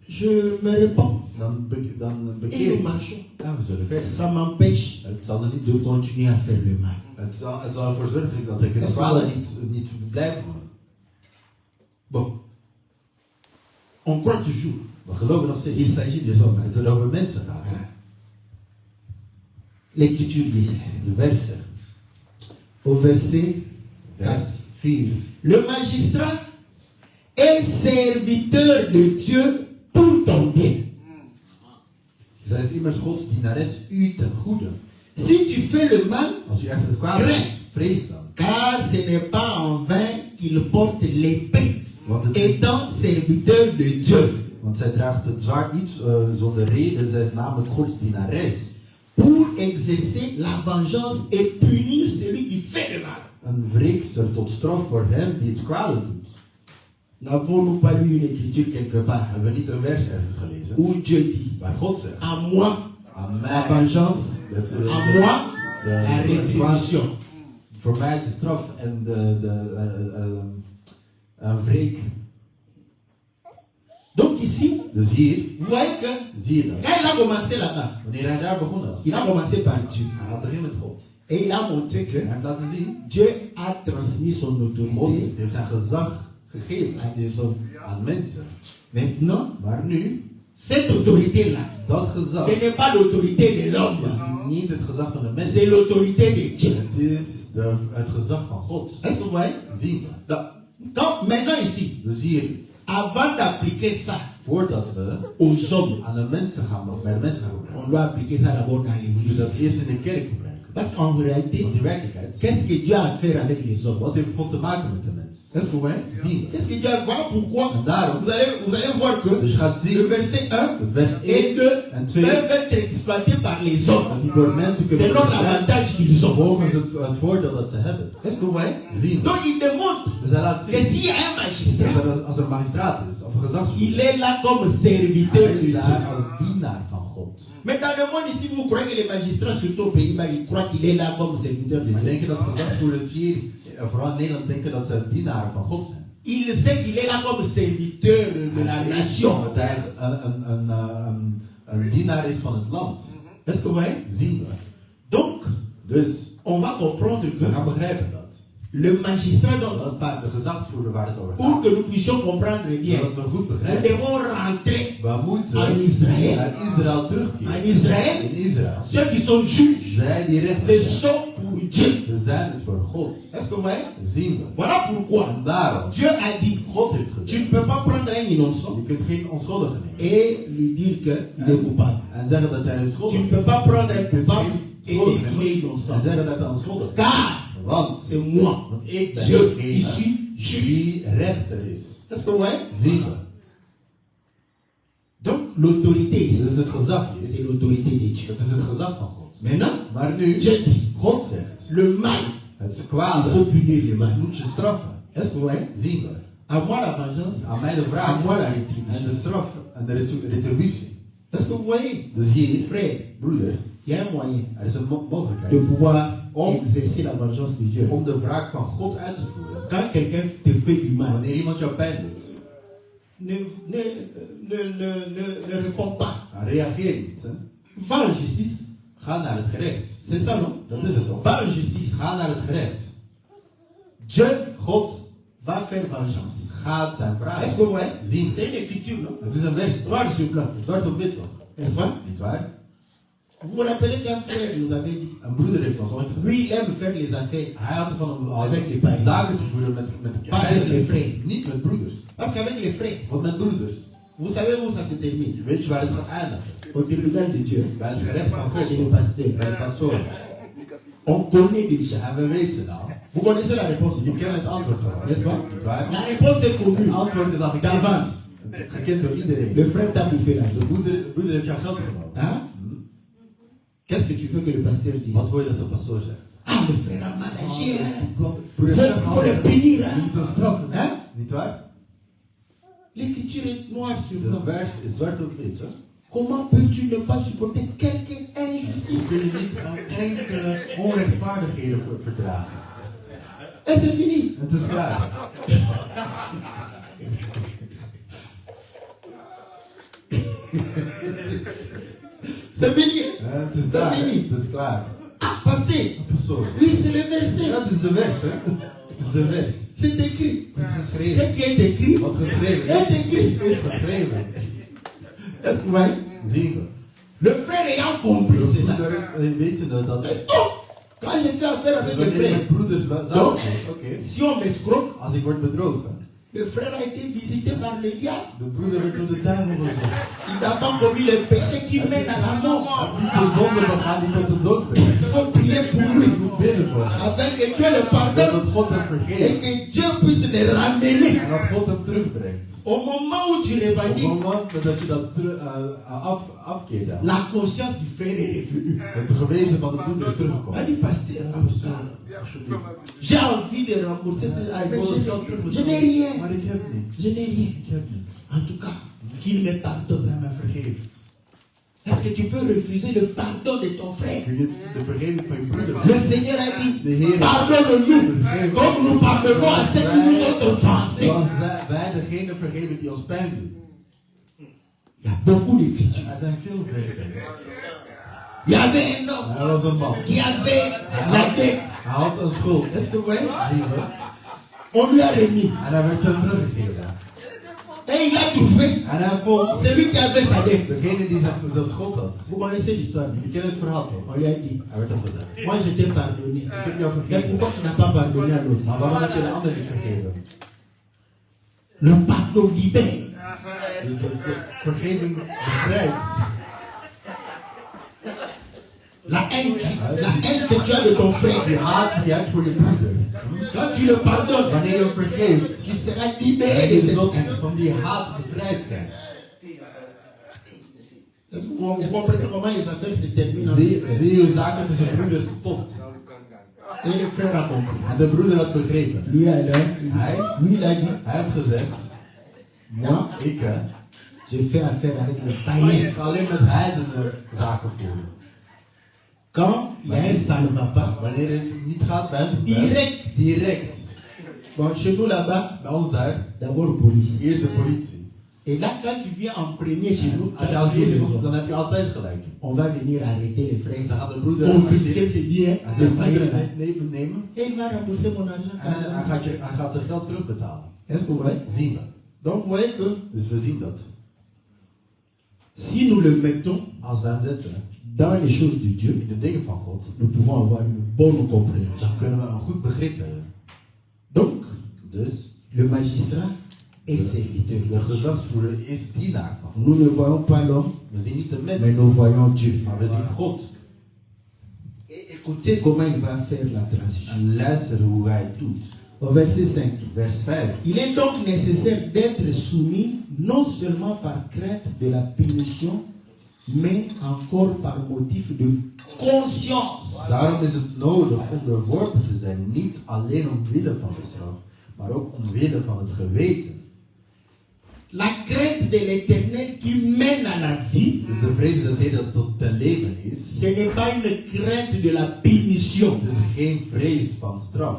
je me réponds. dan Et bekeer nous je. marchons. Ja, we zullen verder. Ça m'empêche Het zal er niet de doen. continuer à faire le mal. Het zal ervoor zorgen dat ik het kwade niet blijf doen. Bon. On croit toujours. We geloven nog Il steeds. s'agit des hommes. Dat het over mensen gaat. L'Écriture dit De vers zegt. au verset 4. Vers 4. Le magistrat est serviteur de Dieu pour ton bien. Zij is immers Gods dienares u ten goede. Si tu fais le mal, Als u echt het kwaad doet, vrees dan. car ce n'est pas en vain qu'il porte l'épée, Want, het, étant serviteur de Dieu, want zij draagt het zwaard niet zonder reden. Zij is namelijk Gods dienares. pour exercer la vengeance et punir celui qui fait le mal. Een wreekster tot straf voor hem die het kwade doet. N'avons-nous pas lu une écriture quelque part Hebben we niet een vers ergens gelezen? où Dieu dit Waar God zegt. à moi Aan la mij. vengeance, à moi la rétribution. Voor mij de straf en een wreek. Donc ici, Dus hier vous voyez que zie je dat. quand il a commencé là-bas, Wanneer hij daar begonnen was. il a commencé par Dieu. Hij had begin met God. Et il a montré que Hij heeft laten zien. Dieu a transmis son God autorité heeft zijn gezag gegeven à des hommes. aan mensen. Maintenant, Maar nu, cette autorité-là, dat gezag ce n'est pas l'autorité de l'homme, is niet het gezag van de c'est mensen. l'autorité de Dieu. Het is het gezag van God. Est-ce que vous voyez? Zien we. Donc, maintenant ici, Dus hier, avant d'appliquer ça voordat we aux hommes, aan de mensen gaan, bij de mensen gaan gebruiken, on doit appliquer ça d'abord dans moeten we dat l'église. eerst in de kerk gebruiken. Parce qu'en réalité, Want in werkelijkheid, qu'est-ce que Dieu a à faire avec les hommes? wat heeft God te maken met de mens? Est-ce que vous voyez? Zien we. Qu'est-ce que Dieu a... Voilà pourquoi En daarom, vous allez voir que dus je gaat le zien, verset 1 het vers et 1 2 en 2, peuvent être exploités par les hommes dat die door mensen kunnen selon worden gebruikt l'avantage qu'ils ont. volgens het voordeel dat ze hebben. Est-ce que vous voyez? Zien we. Donc il démontre Dus hij laat que zien s'il y a un dat magistrat, als er een magistraat is, of een il gezagsvoerder, est là comme serviteur hij de is Dieu. daar als dienaar van God. Mais dans le monde ici, vous croyez que les magistrats, surtout au Pays-Bas, ils croient qu'il est là comme serviteur de Maar Dieu. denk je dat gezagsvoerders hier, vooral in Nederland, denken dat ze dienaar van God zijn? Il sait qu'il est là comme serviteur de la Hij weet nation. dat hij een dienaar is van het land. Est-ce que vous voyez? Zien we. Donc, Dus on va comprendre we que gaan begrijpen dat. Le magistrat dont on De parle, gezagvoerder waar het over pour gaat. que nous puissions comprendre bien, Zodat we goed nous begrijpen. devons rentrer We moeten en Israël. naar Israël En terugkeren. Israël, In Israël. ceux qui sont juges, Zij die le rechten zijn. sont pour Dieu. Ze zijn het voor God. Est-ce que vous voyez? Zien we. Voilà pourquoi En daarom, Dieu a dit, God heeft tu ne gezegd. peux pas prendre un innocent Je kunt geen onschuldige nemen. et lui dire qu'il est coupable. En zeggen dat hij Tu onschuldig ne is. peux pas prendre un Je kunt coupable geen et schuldig dire qu'il est nemen. En innocent. zeggen dat hij onschuldig is. Car Want c'est moi, want ik ben Dieu, degene ici, juge. die rechter is. Est-ce que vous voyez? Zien we. Donc l'autorité ici, Dit is het gezag hier. c'est l'autorité de Dieu. Het is het gezag van God. Maintenant, Maar nu, Dieu dit, God zegt, le mal, het il kwade faut punir le mal. moet je straffen. Est-ce que vous voyez? Zien we. À moi la vengeance, Aan mij de à vraag moi la en de rétribution. straf en de retributie. Est-ce que vous voyez? Dus hier, Frère, broeder, il y a un moyen er is een de mogelijkheid pouvoir exercer la vengeance de Dieu. om de wraak van God uit te voeren. Quand quelqu'un te fait du mal, Wanneer iemand jou pijn doet, ne réponds pas. reageer niet. Hè? Va en justice. Ga naar het gerecht. C'est ça, non? Dat is het toch? Va en justice. Ga naar het gerecht. Dieu God va faire vengeance. gaat zijn Est-ce wraak que vous voyez? zien. C'est une écriture, non? Het is een vers. toch? Noir sur blanc. Zwart op wit toch? N'est-ce pas? Niet waar? Vous vous rappelez qu'un frère nous avait dit, Een broeder heeft ons ooit gezegd. lui, il aime faire les affaires. Hij had ervan om Avec les païens. zaken te voeren met Pas avec les frères. Niet met broeders. Parce qu'avec les frères, Want met broeders, vous savez où ça se termine? weet je waar het gaat eindigen? Au tribunal de Dieu. Bij het gerecht van God. Chez le pasteur. Bij de pastoor. On connaît déjà. En we weten nou. Vous connaissez la réponse, Je non? kent het antwoord toch? N'est-ce pas? Niet waar? La réponse est Het connue. antwoord is al gekend. D'avance. Gekend door iedereen. Le frère t'a bouffé la De broeder heeft jouw geld genomen. Hein? Qu'est-ce que tu veux que le pasteur dise? Wat wil je dat de pastoor zegt? Ah, le frère a mal agi, hein? Broeder Il faut le punir, Je hein? moet hem straffen. Hein? Niet waar? L'écriture est noire sur De blanc. vers is zwart op wit. Hè? Comment peux-tu ne pas supporter quelque injustice? Kun je niet aan enkele onrechtvaardigheden verdragen? Et c'est fini. Het is klaar. C'est fini. Het is daar. Het is klaar. Ah, pasteur. Pastoor. Oui, c'est le verset. Dat is de vers, hè? Het is de vers. C'est écrit. Het is Ce geschreven. qui est écrit Wat geschreven est écrit. is geschreven. Est-ce que vous voyez? Zien we. Le frère ayant compris De cela. broeder weten dat. Oh, quand j'ai fait affaire avec le Wanneer frère, met broeders Donc, zaken. Oké. si on m'escroque, Als ik word bedrogen. le frère a été visité par le diable. De broeder werd door de duivel bezocht. Il n'a pas commis le péché qui mène à la mort. Niet de zonde begaan die tot de dood brengt. Il faut prier pour lui. Je moet bidden voor hem. Afin que Dieu le Dat pardonne God hem et vergeeft. que Dieu puisse le ramener. En dat God hem terugbrengt. Au moment où tu Op het revendiques, moment dat je dat afkeert, dan, la conscience du frère est revenue. het geweten van de broeder is teruggekomen. Il dit, pasteur, j'ai envie de rembourser cela. Mais je n'ai rien. Maar ik heb niets. Je n'ai rien. Ik heb niets. En tout cas, qu'il me pardonne. Hij mij vergeeft. Est-ce que tu peux refuser le pardon de ton frère? Kun je de vergeving van je broeder Le Seigneur a dit, De Heer pardonne-nous, comme nous pardonnons à ceux qui nous ont offensés. zoals wij degene vergeven die ons pijn doen. Il y a beaucoup d'écritures. Er zijn veel versen. Il y avait un homme Hij was een man. qui avait la dette. Hij had een schuld. Est-ce que vous voyez? Zien we. On lui a remis. En hij werd hem teruggegeven. Et il a trouvé En hij vond celui qui avait sa dette. degene die zijn schuld had. Vous connaissez l'histoire? Je kent het verhaal toch? On lui a dit, Hij werd hem gezegd. moi je t'ai pardonné. Ik heb jou Mais vergeven. pourquoi tu n'as pas pardonné à l'autre? Maar waarom heb je de ander niet vergeven? Le pardon libère. Dus de vergeving bevrijdt. La haine que tu as de ton frère. Die haat die je hebt voor je broeder. Quand tu le pardonnes, Wanneer je hem vergeeft, tu seras libéré en de je cette zult haine. van die haat bevrijd zijn. Est-ce que vous comprenez comment les affaires se terminent? Zie je hoe zaken tussen broeders stopt. Et le frère a compris. En de broeder had begrepen. Lui, Hij, il a dit, hij heeft gezegd, moi, ik je fais affaire avec le païen. ga alleen met heidenen zaken voeren. Quand il y a un ça ne va pas, Wanneer het niet gaat bij hem, direct. direct. Bon, chez nous là-bas, Bij ons daar, d'abord police. eerst de politie. Et là, quand tu viens en premier chez nous, Als je als eerste komt, dan heb je altijd gelijk. on va venir arrêter les frères. Dan gaat de broeder Confisquer ses biens. hij de gaat payer. broeder nemen Et il va rembourser mon argent. en hij gaat zijn geld terugbetalen. Est-ce que vous voyez? Zien we. Donc vous voyez que Dus we zien dat. si nous le mettons Als we hem zetten dans les choses de Dieu, in de dingen van God, nous pouvons avoir une bonne compréhension. dan kunnen we een goed begrip hebben. Donc, Dus le magistrat est serviteur. de gezagsvoerder is dienaar van God. Nous ne voyons pas l'homme, We zien niet de mais mens, nous voyons Dieu. maar we zien God. Et écoutez comment il va faire la transition. En luister hoe hij het doet. Au verset 5. Vers 5. Il est donc nécessaire d'être soumis non seulement par crainte de la punition, mais encore par motif de conscience. Daarom is het nodig onderworpen te zijn, niet alleen omwille van de straf, maar ook omwille van het geweten. La crainte de l'éternel qui mène à la vie, Dus de vrees des Heeren dat tot ten leven is, ce n'est pas une crainte de la punition. het is geen vrees van straf.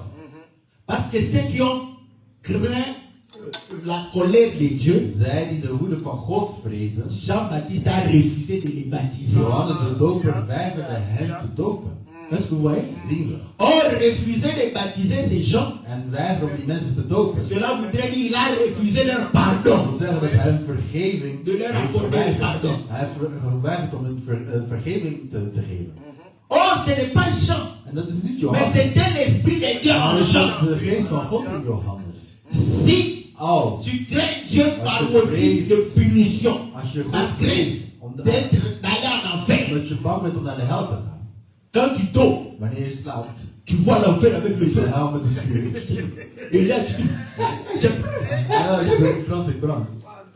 Parce que ceux qui ont craint la colère de Dieu, Zij die de woede van God vrezen, Jean-Baptiste a refusé de les baptiser. Johannes de Doper weigerde hen te dopen. Est-ce que vous voyez? Zien we. Or, refuser de baptiser ces gens, En weigeren om die mensen te dopen. cela voudrait dire qu'il a refusé leur pardon. Dat wil zeggen dat hij hun vergeving De leur heeft accorder le pardon. geweigerd. Hij heeft geweigerd om hun vergeving te geven. Or, ce n'est pas Jean, En dat is niet mais Johannes. c'était l'esprit de Dieu Maar en het is Jean. de geest van God in Johannes. Si Als tu crains Dieu par motif de punition, Als je par God crainte vreest d'être d'aller en enfer, omdat je bang bent om naar de hel te gaan. quand tu dors, Wanneer je slaapt, tu vois l'enfer avec le de feu. hel met de vuur. Et là, tu dis, je Ja, ik brand.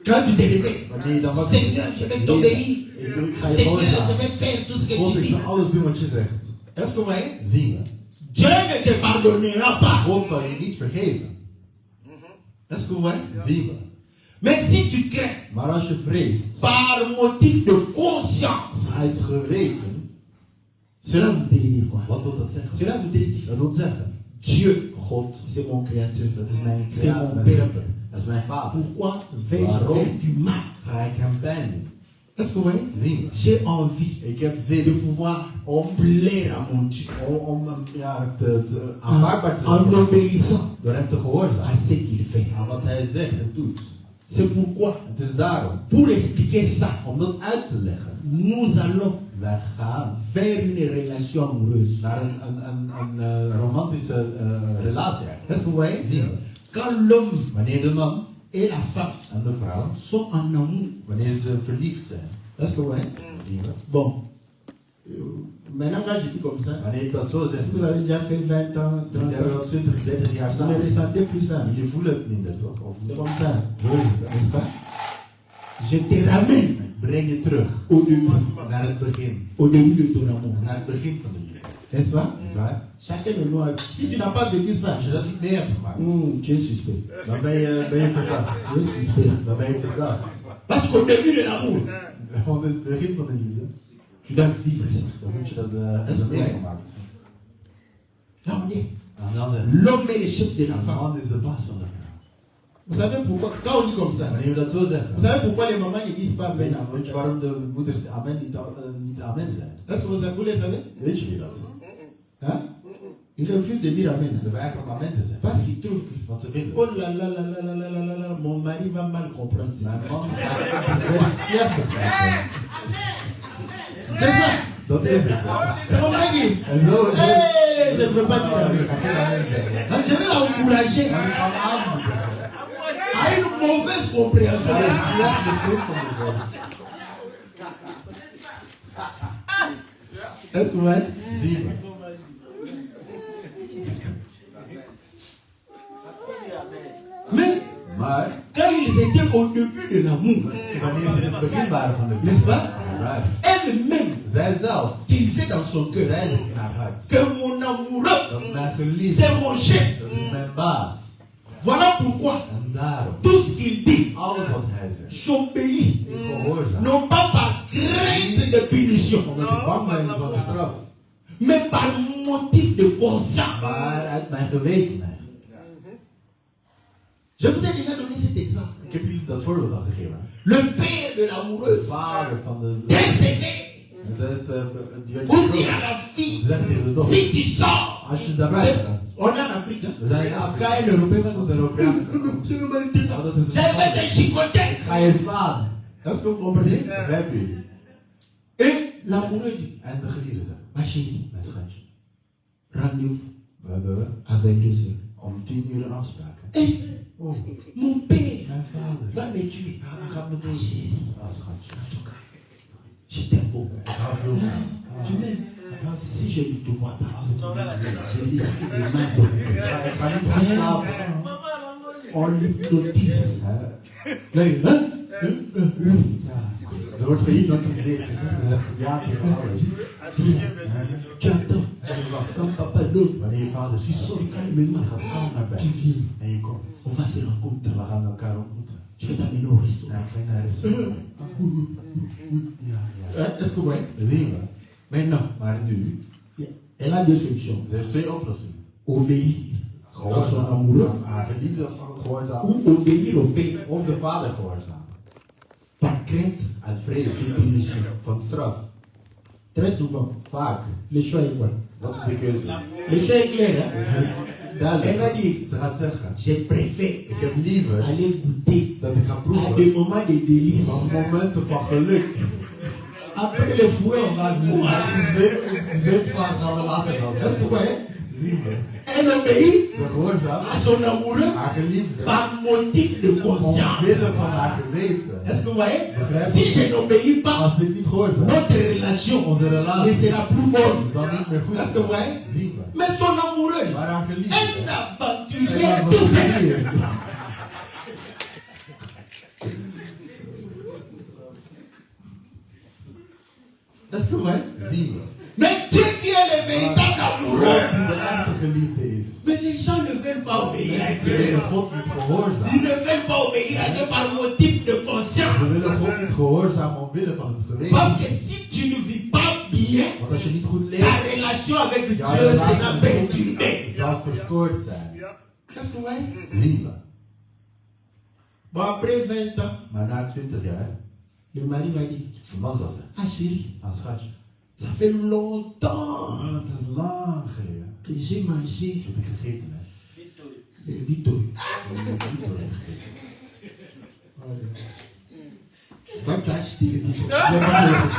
Quand tu te réveilles, Wanneer je dan wakker Seigneur, je vais t'obéir. Ik ga je Seigneur, je gehoorzamen. vais faire tout ce que God, tu ik dis. zal alles doen wat je zegt. Est-ce que vous voyez? Zien we. Dieu ne te pardonnera pas. God zal je niet vergeven. Est-ce que vous voyez? Zien we. Mais si tu crains Maar als je vreest par motif de conscience, uit geweten, cela voudrait dire quoi? wat wil dat zeggen? Cela voudrait dire Dat wil zeggen, Dieu, God, c'est mon créateur. dat is mijn C'est creator, mon mijn père. schepper. Dat is mijn vader. Pourquoi vais-je Waarom? faire du mal? Ga ik hem pijn doen? Est-ce que vous voyez? Zien we. J'ai envie Ik heb de zin pouvoir plaire à mon Dieu om ja, aanvaardbaar te en zijn obéissant door hem te à gehoorzamen. ce qu'il fait. Aan wat hij zegt en doet. C'est pourquoi, Het is daarom, pour expliquer ça, om dat uit te leggen, nous allons wij gaan vers une relation amoureuse. naar een romantische relatie eigenlijk. Est-ce que vous voyez? Zien we. Quand l'homme Wanneer de man et la femme en de vrouw, sont en amour, wanneer ze verliefd zijn, est-ce que vous voyez? zien we. Bon, maintenant quand je dis comme ça, Wanneer ik dat zo zeg, si vous avez déjà fait 20 ans, 30 dan hebben we ans, al 20, 30 jaar vous ne samen. ressentez plus ça. Je voelt het minder toch? Of C'est comme ça, zo is het. n'est-ce pas? Je te ramène Ik breng je terug au début naar het begin. de ton amour. Naar het begin van de liefde. N'est-ce pas? Niet waar? Chacun de nous a... Si tu n'as pas vécu ça, Als je dat niet mee hebt gemaakt, tu es suspect. dan ben je verdacht. Tu es suspect. Dan ben je verdacht. Parce qu'au début de l'amour, Want het begin van de liefde, tu dois vivre ça. dan moet je dat meegemaakt. Là on est. En dan de L'homme est le chef de la femme. man is de baas van de vrouw. Vous savez pourquoi? Quand on dit comme ça, Wanneer we dat zo vous zeggen, savez pourquoi les mamans ne disent pas amen? weet je waarom de moeders amen niet amen zijn? Est-ce que vous le savez? Weet jullie dat? Hein? Ils refusent de dire amen. Ze weigeren om amen te zijn. Parce qu'ils trouvent que, Wat ze vinden. oh là là là là là là là là là, mon mari va mal comprendre ça. Mijn man gaat slecht begrijpen. C'est ça. Dat is het. C'est comme ça qu'il. En zo Hey, je ne veux pas dire amen. ga geen amen zeggen. Donc, je vais l'encourager Maar ik kan aanmoedigen. à une mauvaise compréhension. Dat is slecht begrip van de geest. Est-ce que vous voyez? Zie je. Mais Maar quand ils étaient au début de l'amour, wanneer ze in het begin waren van de n'est-ce liefde, pas? right, Elle-même zij zelf, disait dans son cœur zij zegt in haar hart, que mon amoureux, dat mijn geliefde, c'est mon chef. dat is mijn baas. Voilà pourquoi En daarom, tout ce qu'il dit, alles wat hij zegt, j'obéis, ik gehoorzaam. non pas par crainte de punition, Omdat ik bang ben van de straf, mais par motif de conscience. maar uit mijn gewetenheid. Je vous ai déjà donné cet exemple. Ik heb jullie dat voorbeeld al gegeven. Le père de De l'amoureuse. vader van de... Très aimé. Dat is, die werd On dit groot. à la fille, We zeggen tegen de dochter, si tu sors, als je daarbij gaat, on est en Afrique. we zijn in Quand Afrika, elle Européen va want comme Europeanen c'est le mari de Ja, dat is een Jij bent een schande. chicoté. Ga je slaan. Est-ce que vous comprenez? Begrijpen jullie? Et l'amoureux dit, En de geliefde. ma chérie, Mijn schatje. rendez-vous We hebben à 22h. om 10 uur een afspraak. hè. Et Oh, mon père mijn vader. va me tuer. Ja, hij gaat me Ma doen. chérie, Ah, schatje. en tout cas, je t'aime beaucoup. Ik hou veel van je. Tu m'aimes. Si je ne te vois pas, Als ik je niet zie, je laisse les mains dormir. ik ga niet goed slapen. On l'hypnotise. Hè? Nee, hè? Ja. Er wordt gehypnotiseerd. Je zegt ja tegen alles. Tu attends. Quand papa dort, Wanneer je vader tu ziet, sors calmement. gaat gewoon naar bed. Tu viens. En je komt. On va se En rencontrer. we gaan elkaar ontmoeten. Je vais t'amener au restaurant. Ja, geen naar restaurant. Ja, ja. Est-ce que vous voyez? Dat zien we. Maintenant, Maar nu, elle a deux solutions. ze heeft twee oplossingen. Obéir à son amoureux Gehoorzaam aan haar geliefde gehoorzaam. ou obéir au père Of de vader gehoorzaam. par crainte Uit vrees de punition. van straf. Très souvent, Vaak. le choix est quoi? Dat is de keuze. Le choix est clair. Hein? Elle va Duidelijk. dire, Ze gaat zeggen, je préfère ik heb liever aller goûter dat ik ga à proeven des moments de délice. van momenten van geluk. Après le fouet, on va voir. Zweepvaart gaan we later dan. Est-ce que vous voyez? Zien we. Elle obéit Ze gehoorzaam à son amoureux haar geliefde. par motif de conscience. Omwille van haar geweten. Est-ce que vous voyez? Si je n'obéis pas, Als ik niet gehoorzaam, notre relation onze ne relatie sera plus bonne. zal niet meer goed Est-ce que vous voyez? zijn. Zien we. Mais son amoureux, Maar haar geliefde. un En aventurier dan tout wat fait. hier. Est-ce que vous voyez? Zien we. Mais Dieu qui est le véritable amoureux. God die de echte geliefde is. Mais les gens ne veulent pas obéir à Ze willen Dieu. God niet gehoorzaam. Ils ne veulent pas obéir à Dieu par motif de Ze willen conscience. God niet gehoorzaam omwille van het geweten. Parce que si tu ne vis pas bien, Want als je niet goed ta leeft, relation avec Dieu jouw sera relatie perturbée. zal verstoord zijn. Est-ce que vous voyez? Zien we. Bon, après 20 ans, Maar na 20 jaar, le mari va dire, de man zal zeggen, ah chérie, ah schatje, ça fait longtemps het is lang geleden que j'ai mangé dat ik gegeten heb. les bitos. Dat ik niet door heb gegeten. Va t'acheter les bitos. Je hebt het niet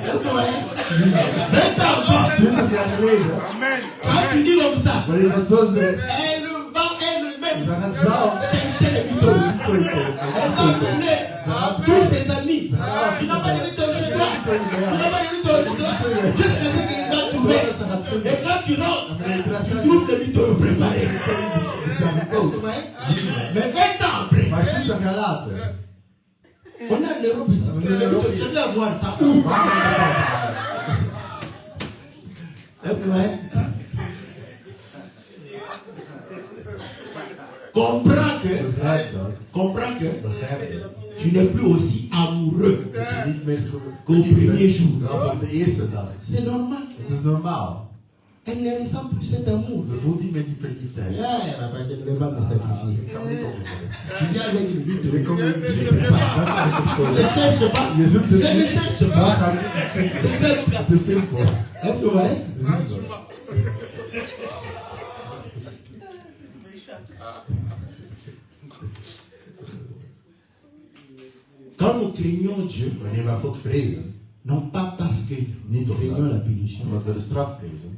Est-ce que vous voyez? 20 ans, 20 jaar geleden, quand tu dis comme ça, wanneer je dat zo zegt, elle va elle-même dan gaat zelf chercher les bitos. Elle va appeler tous ses amis. Tu n'as pas de bitos chez toi. Tu n'as pas de bitos chez toi. Jusqu'à ce qu'il va trouver. Et quand tu rentres, tu trouves les bitos préparés. Mais 20 ans après, maar 20 jaar later, on a l'Europe ici. Je vais voir ça. Où? Est-ce que vous voyez? Comprends que, begrijp dat, comprends que begrijp dat, tu n'es plus aussi amoureux. dat je niet meer Qu'au premier jour. bent als op de eerste dag. C'est normal. Het is normaal. Elle ne ressent plus cet amour. Ze voelt niet meer die verliefdheid. Ja, papa, je ne vais pas me sacrifier. Ik kan niet opgeven. Tu viens avec une vie de Ik kom niet Je ne cherche pas. Je zoekt Je het ne niet. cherche Dat pas. gaat niet. C'est simple. Het is simpel. Est-ce que vous voyez? Zien we. Quand nous craignons Dieu, Wanneer wij God vrezen, non pas parce que niet nous craignons la omdat, punition, omdat we de straf vrezen,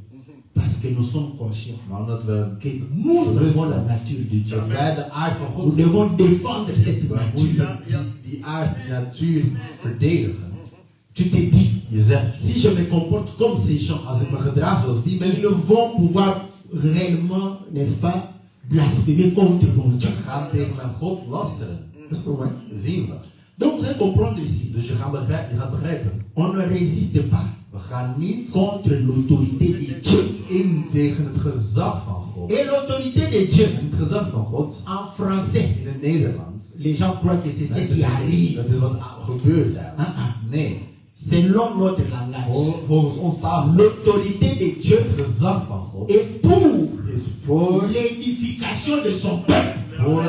parce que nous sommes conscients maar omdat we que nous avons la nature de Dieu. dat wij de aard van Nous God devons défendre cette we nature. moeten die aard, die natuur verdedigen. Tu te dis, Je zegt, si je me comporte comme ces gens, als ik me gedraag zoals die ils mensen, vont pouvoir réellement, n'est-ce pas, blasphémer contre mon Dieu. gaan tegen mijn God lasteren. Est-ce que vous voyez? Zien we. Donc vous allez comprendre ici, Dus je gaat begrijpen. on ne résiste pas We gaan niet contre l'autorité de Dieu. in tegen het gezag van God. Et l'autorité de Dieu, En het gezag van God, en français, in het Nederlands, les gens croient que c'est ce qui arrive. dat is wat gebeurt eigenlijk. Nee. Selon notre langage, Volgens ons taal, l'autorité de Dieu het gezag van God est pour is voor l'édification de son peuple. voor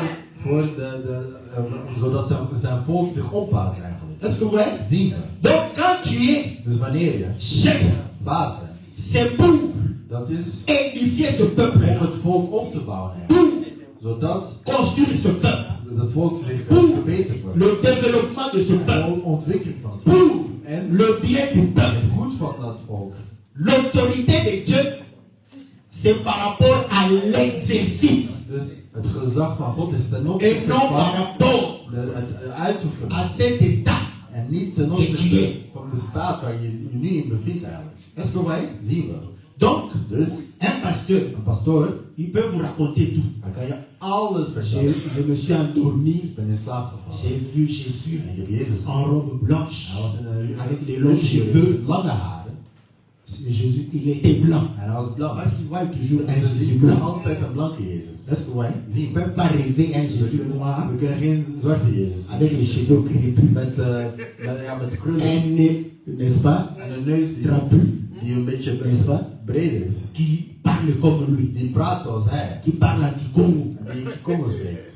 Zodat zijn volk zich opbouwt eigenlijk. Est-ce que vous voyez? Zien we. Donc quand tu es Dus wanneer je chef, baas bent, c'est pour dat is édifier ce peuple, om het volk op te bouwen. Eigenlijk. pour Zodat construire ce peuple, het volk zich pour verbeterd wordt. le développement de ce peuple, De ontwikkeling van het volk. pour En le bien du het peuple. goed van dat volk. L'autorité de Dieu, c'est par rapport à l'exercice Dus het gezag van God is ten et opzichte non par van rapport het uitoefenen. à cet état. En niet ten opzichte van de staat waar je je nu in bevindt eigenlijk. Est-ce que vous voyez? Zien we. Donc, Dus un pasteur, een pastoor, il peut vous raconter tout. dan kan je alles Je, vertellen. je me suis endormi, Ik ben in slaap gevallen. j'ai vu Jésus En ik heb Jezus gezien. en robe blanche, Hij was in een avec des longs cheveux. lange haren. Jésus, il était blanc. En hij was blank. Parce qu'il voit toujours un Dus Jésus je blanc. altijd een blanke Jezus. Est-ce que vous voyez? Zie Il je. ne peut pas rêver un Jésus noir We kunnen geen zwarte Jezus zien. avec les cheveux crépus. Met krullen. Un nez, n'est-ce pas? En een neus Trapu, die een beetje n'est-ce pas? breder is. Qui parle comme lui, Die praat zoals hij. qui parle en Kikongo. En die Kikongo spreekt.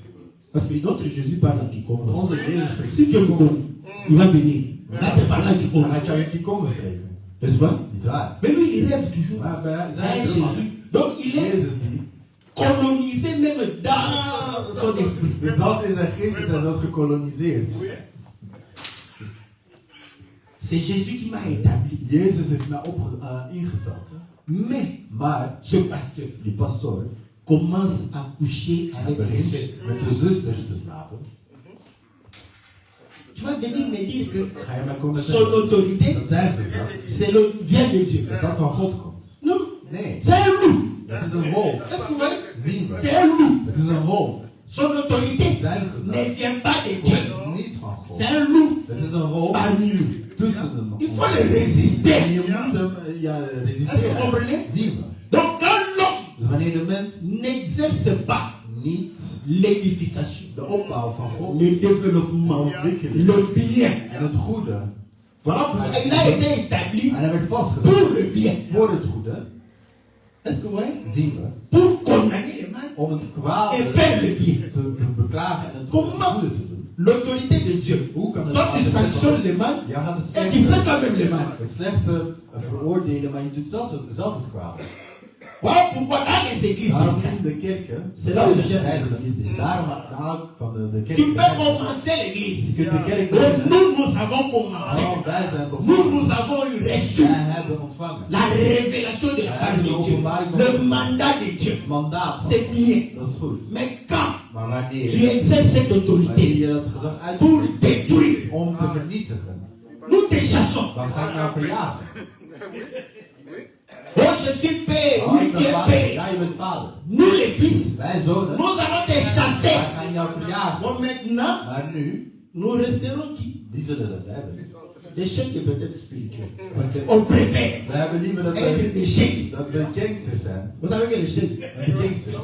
Parce que notre Jésus parle en Want Kikongo. onze Jezus spreekt Si tu es Kikongo. Kikongo, il va venir. Là, tu parles en Dan Kikongo. gaat jou in Kikongo spreken. N'est-ce pas? Niet waar. Mais lui, il rêve toujours. Maar bij Un zijn Jésus. Donc, il est Jezus die. colonisé même dans son esprit. Dus zelfs in zijn geest is hij zelfs gekoloniseerd. C'est Jésus qui m'a établi. Jezus heeft mij ingesteld. Mais Maar ce pasteur die pastoor commence à coucher avec les begint sœurs. met de zusters te slapen. Tu vas venir me dire que Ga je mij komen son zeggen autorité, dat zijn gezag c'est le vient de Dieu. dat van God komt? Non, Nee, c'est un loup. het is een wolf. Est-ce que vous voyez? Zien we. C'est un loup. Het is een wolf. Son autorité Zijn ne gezag vient pas de Dieu. komt niet van God. C'est un loup Het is een wolf parmi nous. tussen de Il faut le En résister. je moet hem Est-ce que vous resisteren. comprenez? Zien we. Donc quand l'homme Dus wanneer de mens n'exerce pas niet l'édification, de opbouw van God le développement, le bien, en het goede, voilà pourquoi il a été établi en hij werd pour vastgezet le bien. voor het goede, Est-ce que vous voyez? zien we, Pour condamner le mal om het kwade et faire le bien. te beklagen en het Comment? goede te doen. L'autorité de Dieu. Hoe kan het Toi, tu sanctionnes le mal Ja, gaat het et tu fais slechte, quand même le mal. het slechte veroordelen, maar je doet zelf het kwade. Voilà pourquoi dans les églises des Daarom in saints, de kerken, c'est là où j'aime les heilige, églises des saints. daarom hou ik van de kerk. Tu peux commencer l'église. Je kunt de kerk Et beginnen. nous avons commencé. Oh, wij zijn Nous, begonnen. nous avons eu reçu Wij hebben ontvangen. la révélation de la part de Dieu. Le mandat de Dieu. Mandaat van C'est God. bien. Dat is goed. Mais quand Maar tu wanneer exerces cette autorité je dat gezag pour uitoefent détruire, om te vernietigen, nous te chassons. dan ga je nou verjagen. Oh, je suis père. Oh, Oui, ik tu ben es vader. père. Ja, je bent vader. Nous, les fils, Wij zonen, nous allons te wij chasser. gaan jou verjagen. Bon, maintenant, Maar nu, nous resterons qui? wie zullen dat hebben? Des chefs de peut-être spirituels. On préfère We hebben liever dat être we, des chefs. dat we gangsters zijn. Vous savez que les chefs, De gangsters.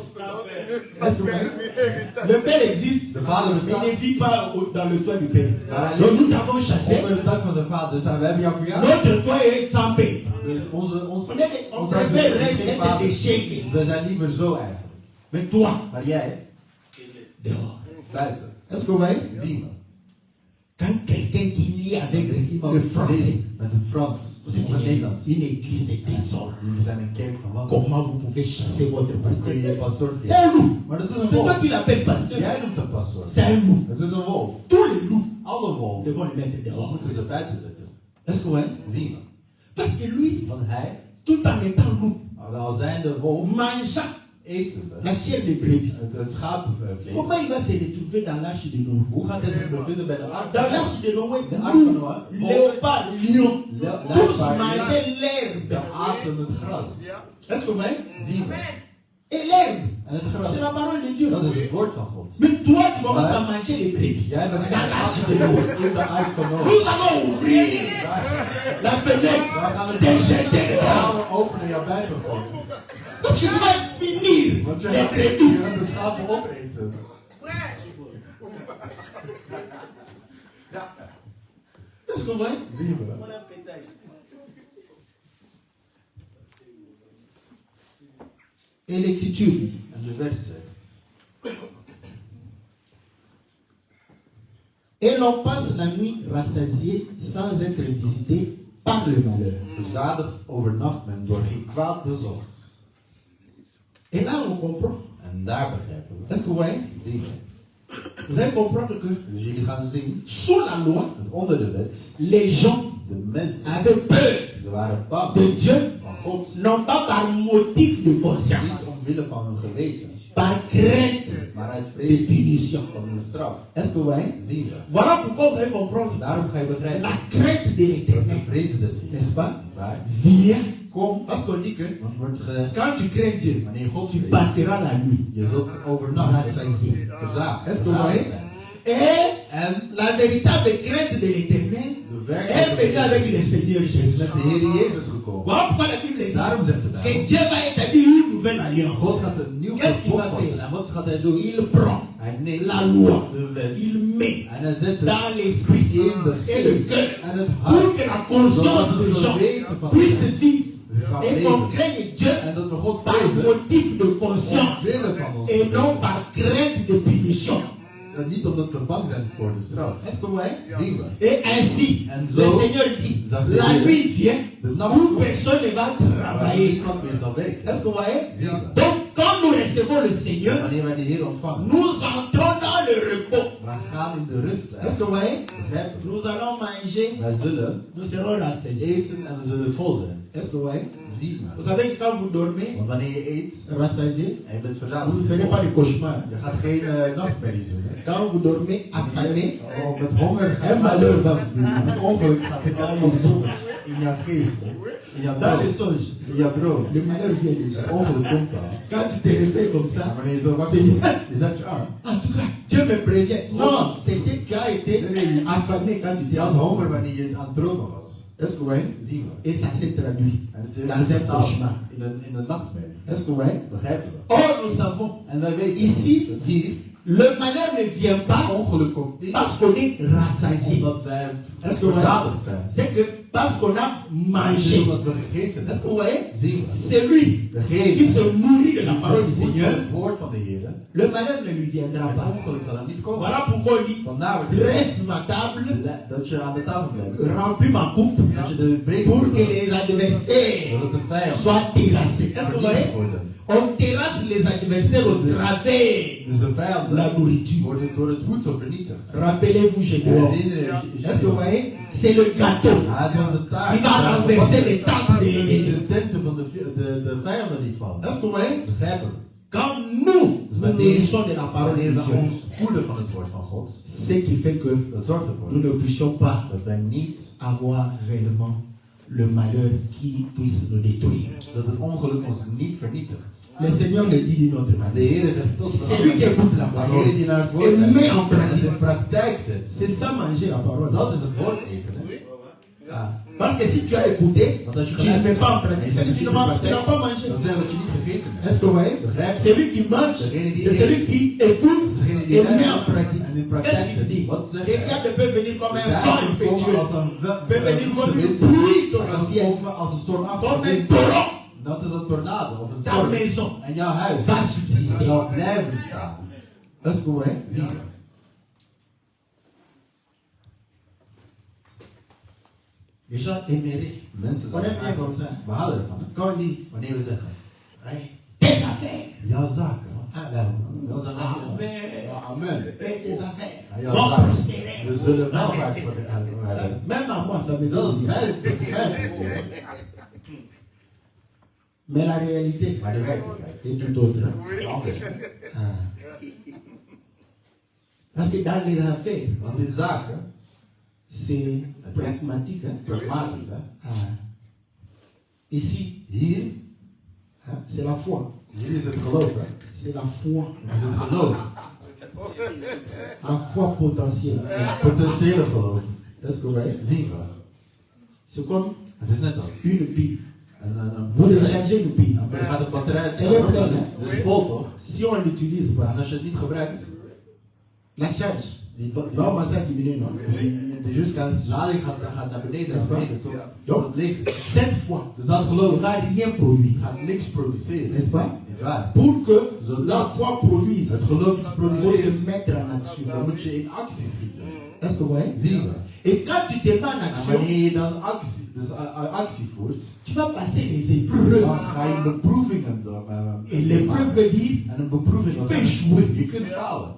est-ce que vous voyez? Le père existe, De vader il bestaat ne vit pas dans le toit du père. Donc nous t'avons chassé. onder de dak van zijn vader. Dus we hebben jou verjaagd. Notre toit est sans paix. Dus On ons préfère huis is geen être vader. des chefs. We zijn liever zo eigenlijk. Mais toi, Maar jij, dehors. buiten, Est-ce que vous voyez? zien we. Quand quelqu'un qui lit avec Iemand le français, leest met het Frans, vous of het Nederlands. êtes une église de désordre. Jullie zijn een kerk van wat? Comment vous pouvez chasser votre Kun je je pasteur? pastoor C'est verjagen? un loup. Maar dat is C'est een toi wolf. qui l'appelles pasteur. Jij noemt dat pastoor. C'est un loup. Het is een wolf. Tous les loups Alle wolven devons les mettre dehors. moeten ze buiten zetten. Est-ce que vous voyez? Zien we. Parce que lui, Want hij, tout en étant loup, al zijn de wolf, mangeant eet ze la chair de brebis. het schapenvlees. Comment il va se retrouver dans l'arche de Noé? Hoe gaat hij zich bevinden bij de ark? Dans l'arche de Noé, De ark van loup, Noah, léopard, lion, tous luipaard, mangeaient ze l'herbe. aten het gras. Est-ce que vous voyez? Zien we. Et l'herbe, En het c'est gras, la parole de Dieu. dat is het woord van God. Mais toi, tu commences à manger les brebis. Jij bent Dans l'arche de Noé. in de ark van Noach. Nous allons ouvrir la fenêtre Daar gaan we des jetés Daar dehors. gaan we openen jouw buiten gooien. Parce que tu vas finir Want je les gaat brebis. de schapen opeten. Est-ce que vous voyez? Zien we. Et l'écriture dit, En de vers zegt. l'on passe la nuit rassasié sans être visité par le malheur. Verzadigd overnacht men door geen kwaad bezocht. Et là, on comprend. En daar begrijpen we. Est-ce que vous voyez? Zien we. Vous allez comprendre que Dus jullie gaan zien sous la loi, dat onder de wet les gens de mensen, avaient peur ze waren bang de Dieu, van God. non pas par motif de Niet conscience, omwille van hun geweten, par crainte maar uit de vrees punition. van een straf. Est-ce que vous voyez? Zien we. Voilà pourquoi vous allez comprendre Daarom ga je begrijpen la crainte de dat l'éternel, de vrezen des Heeren, n'est-ce pas? niet waar? Vient. Kom, Parce qu'on dit que want wordt gezegd, quand tu crains Dieu, wanneer God tu vreest, passeras la nuit. je zult overnacht Rassasié. verzadigd Est-ce que vous voyez? zijn. Et En la véritable crainte de l'éternel de est venue avec werkelijke le Seigneur is Jésus. met de Heer Jezus gekomen. Voilà pourquoi la Bible dit Daarom zegt de que Bijbel, Dieu va établir une nouvelle God alliance. gaat een nieuw Qu'est-ce qu'il va verbond vasten. faire? En wat gaat hij doen? Il prend Hij neemt la loi, de wet il met en hij zet het dans l'esprit in de et le geest cœur en het pour hart. que la conscience Zodat des het gens geweten van puisse vivre gaan et qu'on leven. craigne Dieu En dat we God par vrezen motif de conscience omwille van ons et non geweten. par crainte de punition. En niet omdat we bang zijn voor de straf. Est-ce que vous voyez? Zien we. Et ainsi, En le zo Seigneur dit, zag de la Heer nuit vient de nacht où komt, personne ne va waar travailler. niemand meer zal werken. Est-ce que vous voyez? Zien we. Donc, quand nous recevons le Seigneur, Wanneer wij de Heer ontvangen, nous entrons dans le repos. wij gaan in de rust. Est-ce que vous voyez? Begrijpen we? Nous allons manger, Wij zullen nous serons rassasiés. eten en we zullen vol zijn. Est-ce que vous voyez? Zie Vous maar. savez que quand vous dormez, Want wanneer je eet rassasié, en je bent vous ne verzadigd, ferez pas de cauchemar. je gaat geen nachtmerries doen. Hè? Quand vous dormez affamé, Oh, met honger un gaat malheur va vous venir. met ongeluk gaat het allemaal doen. In jouw geest, hè? In jouw Dans les droom. songes, In jouw droom. le malheur vient Het déjà. ongeluk komt al. Quand tu te réveilles comme En ça, wanneer je zo wakker wordt, je zet je arm. en tout cas, Dieu me prévient. Non, c'était que tu as été affamé quand tu Je t'es had endormi. honger wanneer je aan het dromen was. Est-ce que vous voyez? Zien we. Et ça s'est traduit En het is dans un vertaald cauchemar. in een nachtmerrie. Est-ce que vous voyez? Begrijpen we? Or, nous savons, En wij weten Ici, dat hier le malheur ne vient pas ongeluk komt niet parce qu'on est rassasié. omdat wij Est-ce que vous voyez? verzadigd zijn. C'est que parce qu'on a Het mangé. is omdat we gegeten Est-ce que hebben. vous voyez? Zien we. C'est lui De qui geest se nourrit de la parole du voedt van Seigneur. het woord van de Heer. Le malheur ne lui viendra Het pas. ongeluk zal er niet komen. Voilà pourquoi on dit, Vandaar wordt het dresse ma table, dat je aan de tafel blijft. remplis ma coupe, Dat je de beker pour que moet les adversaires dat het een vijand soient terrassés. Est-ce que vous voyez? vernietigd worden. On terrasse les adversaires au travers Dus de vijanden la nourriture. worden door het voedsel vernietigd. Rappelez-vous, Gédéon. Herinner je Est-ce que vous voyez? C'est le gâteau Het was de taart. qui va renverser les tentes de l'ennemi. De tenten van de vijanden niet vallen. Est-ce que vous voyez? Begrijpen we? Quand nous nourrissons de la parole de Wanneer we Dieu, ons voeden van het woord van God, ce qui fait que dat zorgt nous ervoor ne puissions pas dat wij niet, avoir réellement le malheur qui puisse nous détruire. dat het ongeluk ons niet vernietigt. Le Seigneur le dit d'une autre De manière. Heer zegt tot C'est lui qui écoute la de parole Heer die naar het woord et met en luistert en het pratique. in praktijk zet. C'est ça manger la parole. Dat is het woord eten. Hè? Ah. Parce que si tu as écouté, Want als je tu ne mets pas en en pratique. je C'est zet que het tu niet in n'as praktijk, pas mangé. dan zegt dat je niet gegeten hebt. Est-ce que vous voyez? Begrijp je? Celui qui mange, Degene die c'est celui eet. qui écoute Degene die et met en luistert pratique. en in praktijk Qu'est-ce qu'il zet. dit? Wat zegt Quelqu'un hij? ne peut venir comme un Daar vent komen impétueux, als een peut venir comme une wind, pluie kan torrentielle, komen als een stormachtige comme un wind. torrent. Dat is een tornado of een Ta storm. maison En jouw huis va subsister. zal blijven staan. Est-ce que vous voyez? Zie je? Les gens aimeraient. Mensen On zijn aime bien comme ça. we houden ervan. Hè? Quand on dit, Wanneer we zeggen, hey, tes affaires. jouw zaken. Ah là, Dan zeggen we, amen. ja, amen. Et tes affaires Ja, jouw vont zaken. prospérer. We zullen welvaart voor de hebben. Même à moi, ça me fait Dat is plaisir. mijn plezier. Mais la réalité Maar de werkelijkheid est tout autre. is anders. Ah. Parce que dans les affaires, Want in zaken, c'est pragmatique. Hein? pragmatisch, hè. Ah. Ici, Hier, hein, c'est la foi. hier is het geloof, hè. C'est la foi. Het is het geloof. La foi potentielle. Potentiële geloof. Est-ce que vous voyez? Zien we. C'est comme Het is net als une pile. een Vous déchargez une pile. Dan gaat de batterij Elle est pleine. Hein? Het is vol, toch? Si on ne l'utilise En pas, als je het niet gebruikt, la charge je va commencer à diminuer, non? Jusqu'à. lading gaat naar beneden, Is naar waar? beneden, tot, Ja. tot het leeg is. Cette fois, Dus dat on geloof va rien produire. gaat niks produceren. N'est-ce pas? Niet waar? Pour que Zodat la foi produise, het geloof iets il faut se produceert, mettre en action. dan moet je in actie schieten. Est-ce que vous voyez? Zie je? Et quand tu te mets en En action, wanneer je dan actie voert, tu vas passer des épreuves. dan ga je beproevingen door. Et l'épreuve veut dire, En een beproeving tu peux échouer. je kunt falen.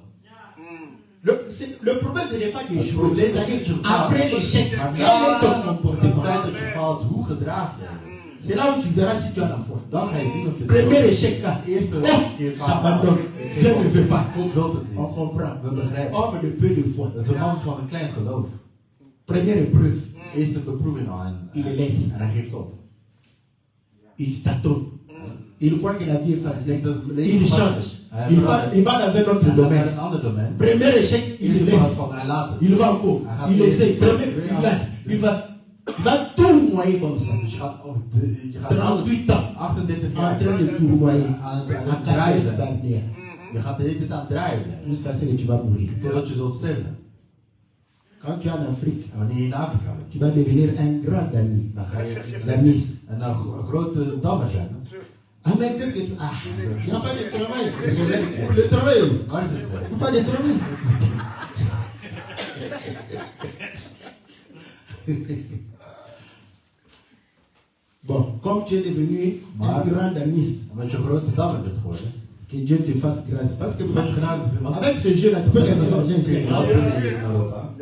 Le problème, ce n'est pas Het d'échouer. probleem is C'est-à-dire, niet dat je faalt. après l'échec, Maar quel est ton na het comportement? feit dat je faalt, hoe gedraag je je? C'est là où tu verras si tu as la foi. Dan ga je zien of je Premier échec là. Eerste Oh, keer j'abandonne. Dieu ne veut pas. God wil het On niet. comprend. We begrijpen. Homme de peu de foi. Dat is een man van een klein geloof. Première épreuve, Eerste beproeving al en il laisse. hij geeft op. Il tâtonne. Il croit que la vie est facile. Ik denk dat het leven Il makkelijk change. is. Hij Il verandert. va dans un autre Hij gaat naar domaine. een ander domein. Premier échec, il Eerste laisse. van hij laat het. Il va encore. Il essaie. Il va tournoyer comme ça. Dus je gaat, je gaat alles 38 ans. 38 En jaar train de tournoyer. aan À het ta draaien baisse zijn. dernière. Je gaat de hele tijd aan het draaien blijven. Jusqu'à ce que tu vas mourir. Totdat je zult sterven. Quand tu es en Afrique, En wanneer je in Afrika tu bent, vas devenir un grand ami. dan ga je L'amis. een grote dammer zijn. Ah, mais qu'est-ce que tu. Ah, il n'y a pas de travail. Pour le travail. Waar is het Il werk? n'y a pas de travail. Bon, comme tu es devenu un grand amiste, Omdat je een grote dammer bent geworden. que Dieu te fasse grâce. Parce que Dat je gedaan hebt, want avec ce jeu-là, tu peux gagner l'argent ici. in Europa.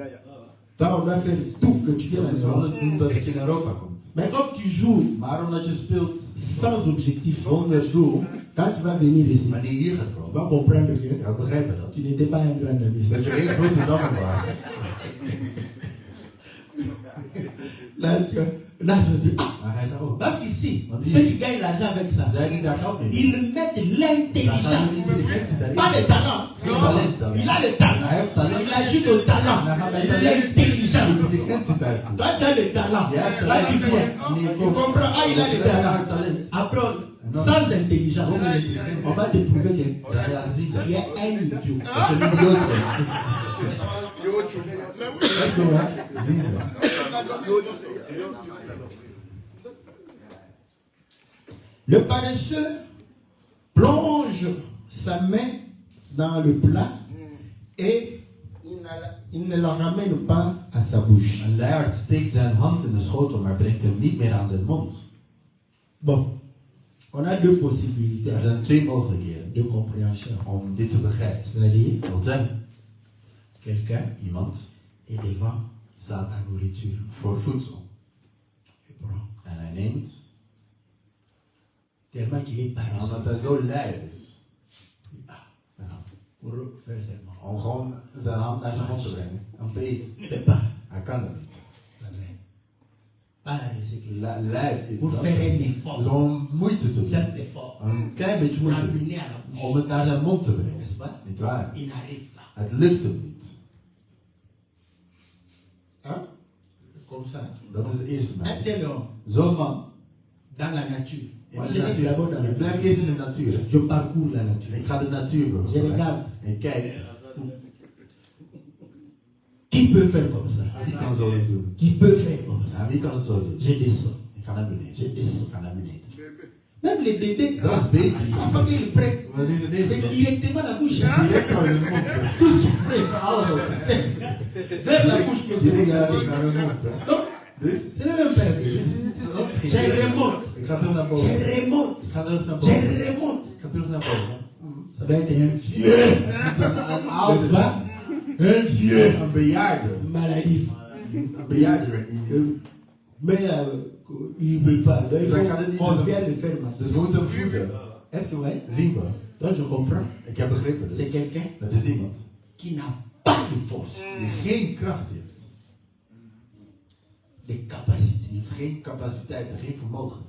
Toi, on va faire tout que tu viennes en We Europe. alles doen dat je in Europa komt. Mais comme tu joues Maar omdat je speelt sans objectif, zonder doel, quand tu vas venir ici, wanneer je hier gaat tu komen, vas comprendre que ja, we begrijpen dat. tu n'étais pas un grand amiste. Dat je geen grote dammer was. Là, tu dis, ah, Maar hij zei, oh, parce qu'ici, Want ceux hier- qui gagnent l'argent avec ça, zij die daar geld mee doen, ils mettent daar gaat l'intelligence, een intelligentie daarin. pas le talent. Geen talent zelf. Il a le talent. Hij heeft talent. Il ajoute au talent Dan gaat bij talent l'intelligence. intelligentie bijvoegen. Toi, tu as le talent. Ja, het Là, tu vois. Wanneer je Tu komt, comprends? Ah, il a le hij heeft talent. talent. Après, sans intelligence, on va te prouver que Dan ga je laten zien dat tu es un idiot. je een idioot bent. Est-ce que ouais? Zie je dat? Le paresseux plonge sa main dans le plat et il ne la ramène pas à sa bouche. Een luiaard steekt zijn hand in de schotel, maar brengt hem niet meer aan zijn mond. Bon, on a deux possibilités Er zijn twee mogelijkheden de compréhension. om dit te begrijpen. C'est-à-dire, Dat wil zeggen, quelqu'un iemand est devant staat la nourriture voor voedsel et prend. en hij neemt, Tellement qu'il est omdat paresseux. hij zo lui is, Ah, ja, pour faire seulement. om gewoon zijn hand naar zijn mond te brengen, om te eten. Il ne peut pas Hij kan dat niet. la main. Pas la laisser qu'il a. Lui is Pour dat. faire un Dus effort. om moeite te doen, Simple effort. een klein beetje Pour moeite, l'amener à la bouche. om het naar zijn mond te brengen. N'est-ce pas? Niet waar? Il n'arrive pas. Het lukt hem niet. Hein? Comme ça. Dat is de eerste Un manier. tel homme, Zo'n man, dans la nature. in Moi, de je reste d'abord dans natuur. la Ik blijf nature. eerst in de natuur. Je parcours la nature. Ik ga de natuur Je bewonderen. regarde. En kijk, Qui peut faire comme ça? wie kan zo iets doen? Qui peut faire comme ça? Ja, wie kan het zo doen? Je descends. Ik ga naar beneden. Je descends. Ik ga naar beneden. Même les bébés, Zelfs baby's. avant qu'ils prennent, Wanneer ze c'est deze directement la bouche. direct aan hun mond brengen. Tout ce qu'ils prennent, Alles wat ze c'est vers la bouche que c'est regardé. direct naar hun mond. hè. Donc, Dus, c'est le même faire. dat is Je geen- remonte. Ik ga terug naar Je boven. remonte. Ik ga terug naar boven. Je remonte. Ik ga terug naar boven. Ça doit être un vieux. Een N'est-ce oude, pas? Un vieux. een bejaarde. Maladif. Een bejaarde. Mais il ne veut pas. Donc, il Ça kan het niet faut, on doen. vient le faire Dus maintenant. we moeten hem voeden. Est-ce que vous voyez? Zien we. Donc je comprends. Ik heb begrepen C'est dus. quelqu'un Dat is iemand qui n'a pas de force, die geen kracht heeft. de capacité. Die heeft geen capaciteiten, geen vermogen.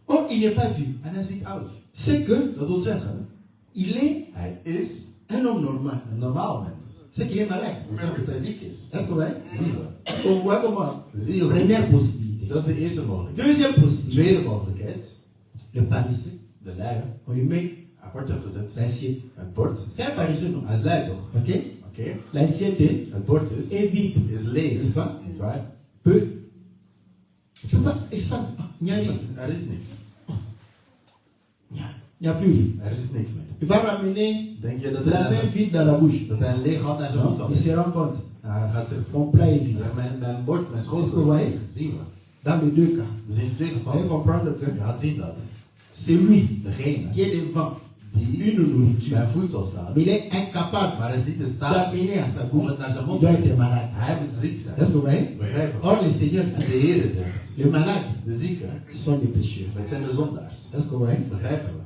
Oh, il n'est pas vu. En hij is niet oud. C'est que Dat wil zeggen, il est hij is un homme normal. een normaal mens. C'est qu'il est malade. Dat wil zeggen dat hij ziek is. Est-ce que vous voyez? Zien we. On voit comment. Zie je. Première possibilité. Dat is de eerste mogelijkheid. Deuxième possibilité. Tweede mogelijkheid, Le paresseux. de leier, On lui met apart hebt gezet, l'assiette. het bord. C'est un paresseux, non? Hij is lui toch? Ok? Oké. Oké? L'assiette Het bord est vide. is leeg. N'est-ce pas? Niet waar? Peu. C'est pas, et ça, il n'y a rien. Er is niks. Il n'y a plus rien. Er is niks meer. Il va ramener Denk je dat la main hij vide dans la bouche. een leeg hand naar zijn mond Non, zal il se nemen? rend compte. Hij gaat zich Mon plat est vide. mijn bord, mijn Est-ce schotel que vous is voyez? leeg. Zien we. Dans les deux cas. Dus in twee Vous allez gevallen. comprendre que Je gaat zien dat c'est lui degene qui est devant die une nourriture. bij voedsel staat, Mais il est incapable maar is niet in staat d'amener à sa om bouche. het naar zijn Il mond doit te être brengen. malade. Hij moet ziek Est-ce zijn. que vous voyez? Begrijpen? Or, le Seigneur En dit, de Heer zegt, les malades, de zieken, ce sont des pécheurs. dat zijn de zondaars. Est-ce que vous voyez? Begrijpen we?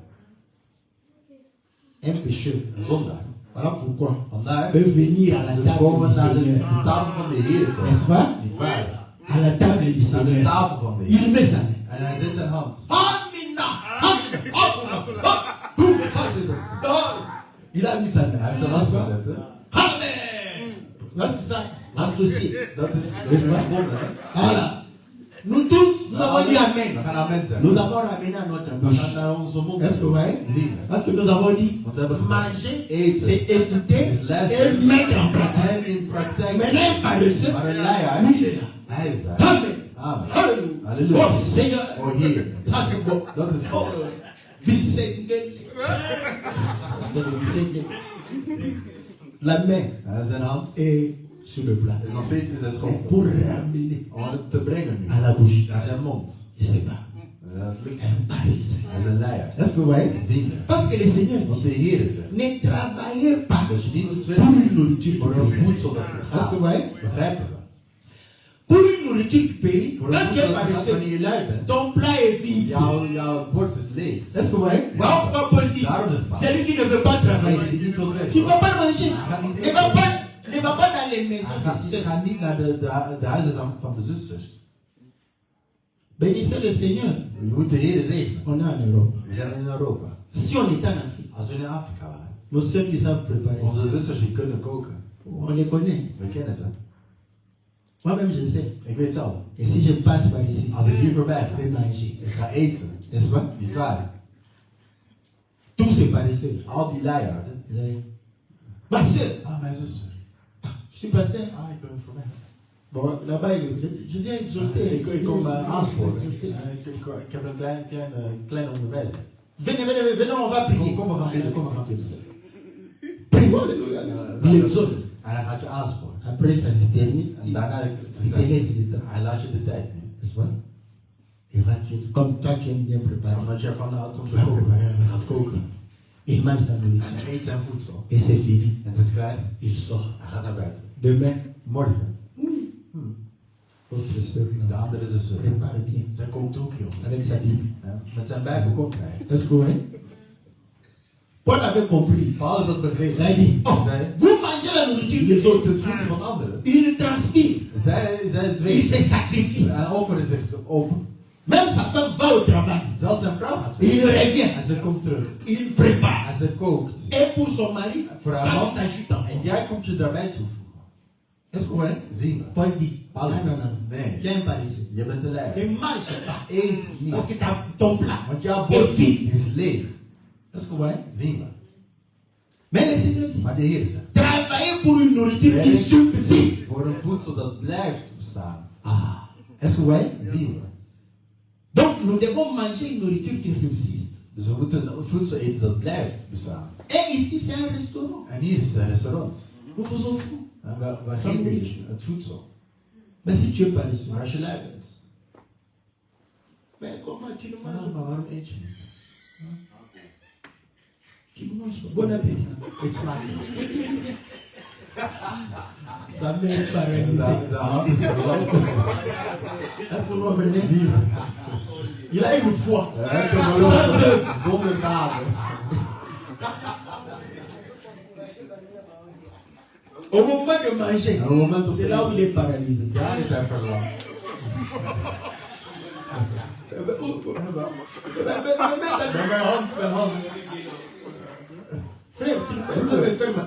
Un pécheur. Een zondaar. Voilà pourquoi Vandaar peut venir à la ze table komen du naar de Seigneur. tafel van de Heer N'est-ce komen. pas? Niet waar? À la table du Naar de Seigneur. tafel van de Heer. Il met sa main. En hij zet zijn hand. Amina! Amina! Amina! Boum! Ça c'est bon. Oh! Il a mis sa main. Hij heeft zijn hand N'est-ce pas? gezet. Hè? Amen! Là c'est ça, associé. Dat is verbonden. Hè? Voilà. Nous tous, nous avons dit We Amen. gaan amen zeggen. Nous avons ramené à notre We bouche. gaan naar onze mond. Est-ce que vous voyez? Zien. Parce que nous avons dit Want we hebben gezegd, manger, eten c'est écouter is et luisteren mettre en pratique. en in praktijk. Maintenant, un paresseux, Maar een leier, lui, il est là. hij is daar. Amen. Amen. Alléluia. Alléluia. Oh Seigneur. Oh Heer. Ça c'est bon. Dat is Oh, goed. Bissengel. C'est le Bissengel. La main En zijn hand est sur le plat. is nog steeds in zijn Et schotel. pour ramener Om het te brengen nu. à la bouche, Naar zijn mond. je sais pas, En dat lukt. un paresseux. Hij is een leier. Est-ce que vous voyez? Zien we. Parce que le Seigneur Want dit, de Heer zegt ne travaillez pas dat je niet moet pour werken une nourriture voor qui een périt. voedsel dat Est-ce que vergaat. vous voyez? Begrijpen we? Pour une nourriture qui périt, Voor quand een tu es voedsel dat wanneer paresseux, je lui bent, ton plat est vide. jouw bord is leeg. Est-ce que vous voyez? Voilà pourquoi Paul dit, celui qui ne veut pas Als je travailler, die niet wilt tu ne werken, vas pas manger. Ne va pas dans les maisons de ceux. ga niet naar de huizen van de zusters. Bénissez le Seigneur. Je moet de Heer zegenen. On est en Europe. We zijn in Europa. Si on est en Afrique, Als we in Afrika waren, nos soeurs qui savent préparer, onze zusters die kunnen koken. on les connaît. We kennen ze. Moi-même, je sais. Ik weet zelf. Et si je passe par ici, Als ik hier voorbij je ga, vais manger. ik ga eten. N'est-ce pas? Niet waar? Tous ces paresseux. Al die luiaarden. Ils arrivent. Ma soeur, Ah, mijn zuster. je suis passé. Ah, ik ben voorbij. Bon, là-bas, je viens exhorter. Ik kom aansporen. Ik heb een kleine onderwijzer. Venez, venez, venez, on va prier. Kom, we gaan bidden, kom, we gaan bidden. Prions, alléluia. Il exhorte. En hij gaat je aansporen. Après, ça se termine. En daarna Il te laisse le temps. hij laat je de tijd nemen. N'est-ce pas? Et va, comme toi qui aimes bien préparer, Omdat je ervan houdt om tu te vas koken. préparer. Hij gaat koken. Il mange sa En nourriture. hij eet zijn voedsel. Et c'est fini. En het is klaar. Il sort. Hij gaat naar buiten. Demain, Morgen. votre soeur De andere zuster. prépare bien. Zij kookt ook, joh. Avec sa Bible. Ja, met zijn Bijbel komt hij. Est-ce que vous voyez? Paul avait compris. Paulus had Il begrepen. a dit, oh, Zij, vous mangez la nourriture des je eet autres. het voedsel van anderen. Il transpire. Zij Il zweegt. se sacrifie. En offeren zich open. Même sa femme va au travail. Zelfs zijn vrouw gaat Il weg. revient. En ze komt terug. Il prépare. En ze kookt. Et pour son mari, Voor haar quand man. il t'ajoute encore. En jij komt je daarbij toevoegen. Est-ce que vous voyez? Zien we. Paul dit, Paulus ah, non, zegt, non, nee. viens parler. Je bent de leider. Ne mange pas. Eet niet. Parce que ton plat Want jouw est bord vide. is leeg. Est-ce que vous voyez? Zien we. Mais le Seigneur dit, Maar de Heer zegt. travaillez pour une nourriture qui subsiste. Voor een voedsel dat blijft bestaan. Ah, est-ce que vous voyez? Zien we. Donc nous devons manger une nourriture qui subsiste. Dus we moeten een voedsel eten dat blijft bestaan. Et ici c'est un restaurant. En hier is een restaurant. Nous vous offrons. En we geven je het voedsel. Mais si tu es paresseux, Maar als je lui bent. mais comment tu ne Maar manges pas? waarom eet je niet? Tu ne manges pas. Bon appétit. Ik smaak niet. Sa mère est paralysée. Zijn hand is verlamd. Est-ce que vous comprenez? Zien we. Il a une foi. Hij heeft een geloof zonder daden. Au moment de manger, Au moment de c'est là où il est paralysé. Daar is hij verlamd. Met mijn hand. Frère, tu peux me faire mal.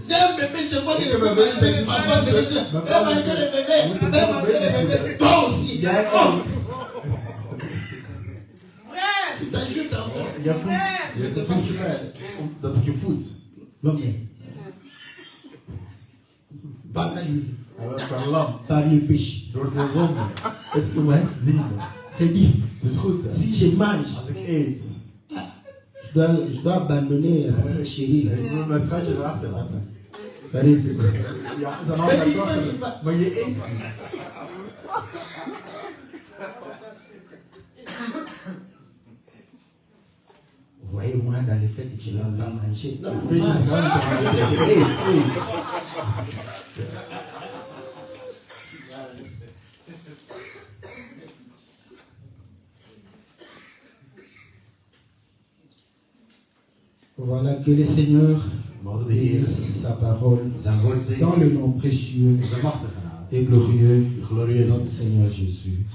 J'ai un bébé chez moi qui ne veut pas manger. Ma femme me dit, fais manger le bébé. Fais manger le bébé. Toi aussi. Jij ook. Tu t'ajoutes encore. Je voelt Je hebt het niet dat ik je voed. L'homme est banalisé Hij was verlamd par le péché. door de zonde. Est-ce que ouais? Zie je? C'est dit, Het is goed hè. si je mange, Als ik eet, je dois abandonner la petite chérie là. ik moet mijn schatje erachter laten. Regardez, c'est comme ça. Ja, dan had hij toch. Maar je eet niet. Vous voyez, moi, dans les fêtes, je n'ai pas mangé. Non, Weet je, eet. Voilà, que le Seigneur Mogen de Heer bénisse sa parole zijn woord dans zegenen. le nom précieux Zijn machtige naam. et glorieux de Glorieus. notre Seigneur Jésus.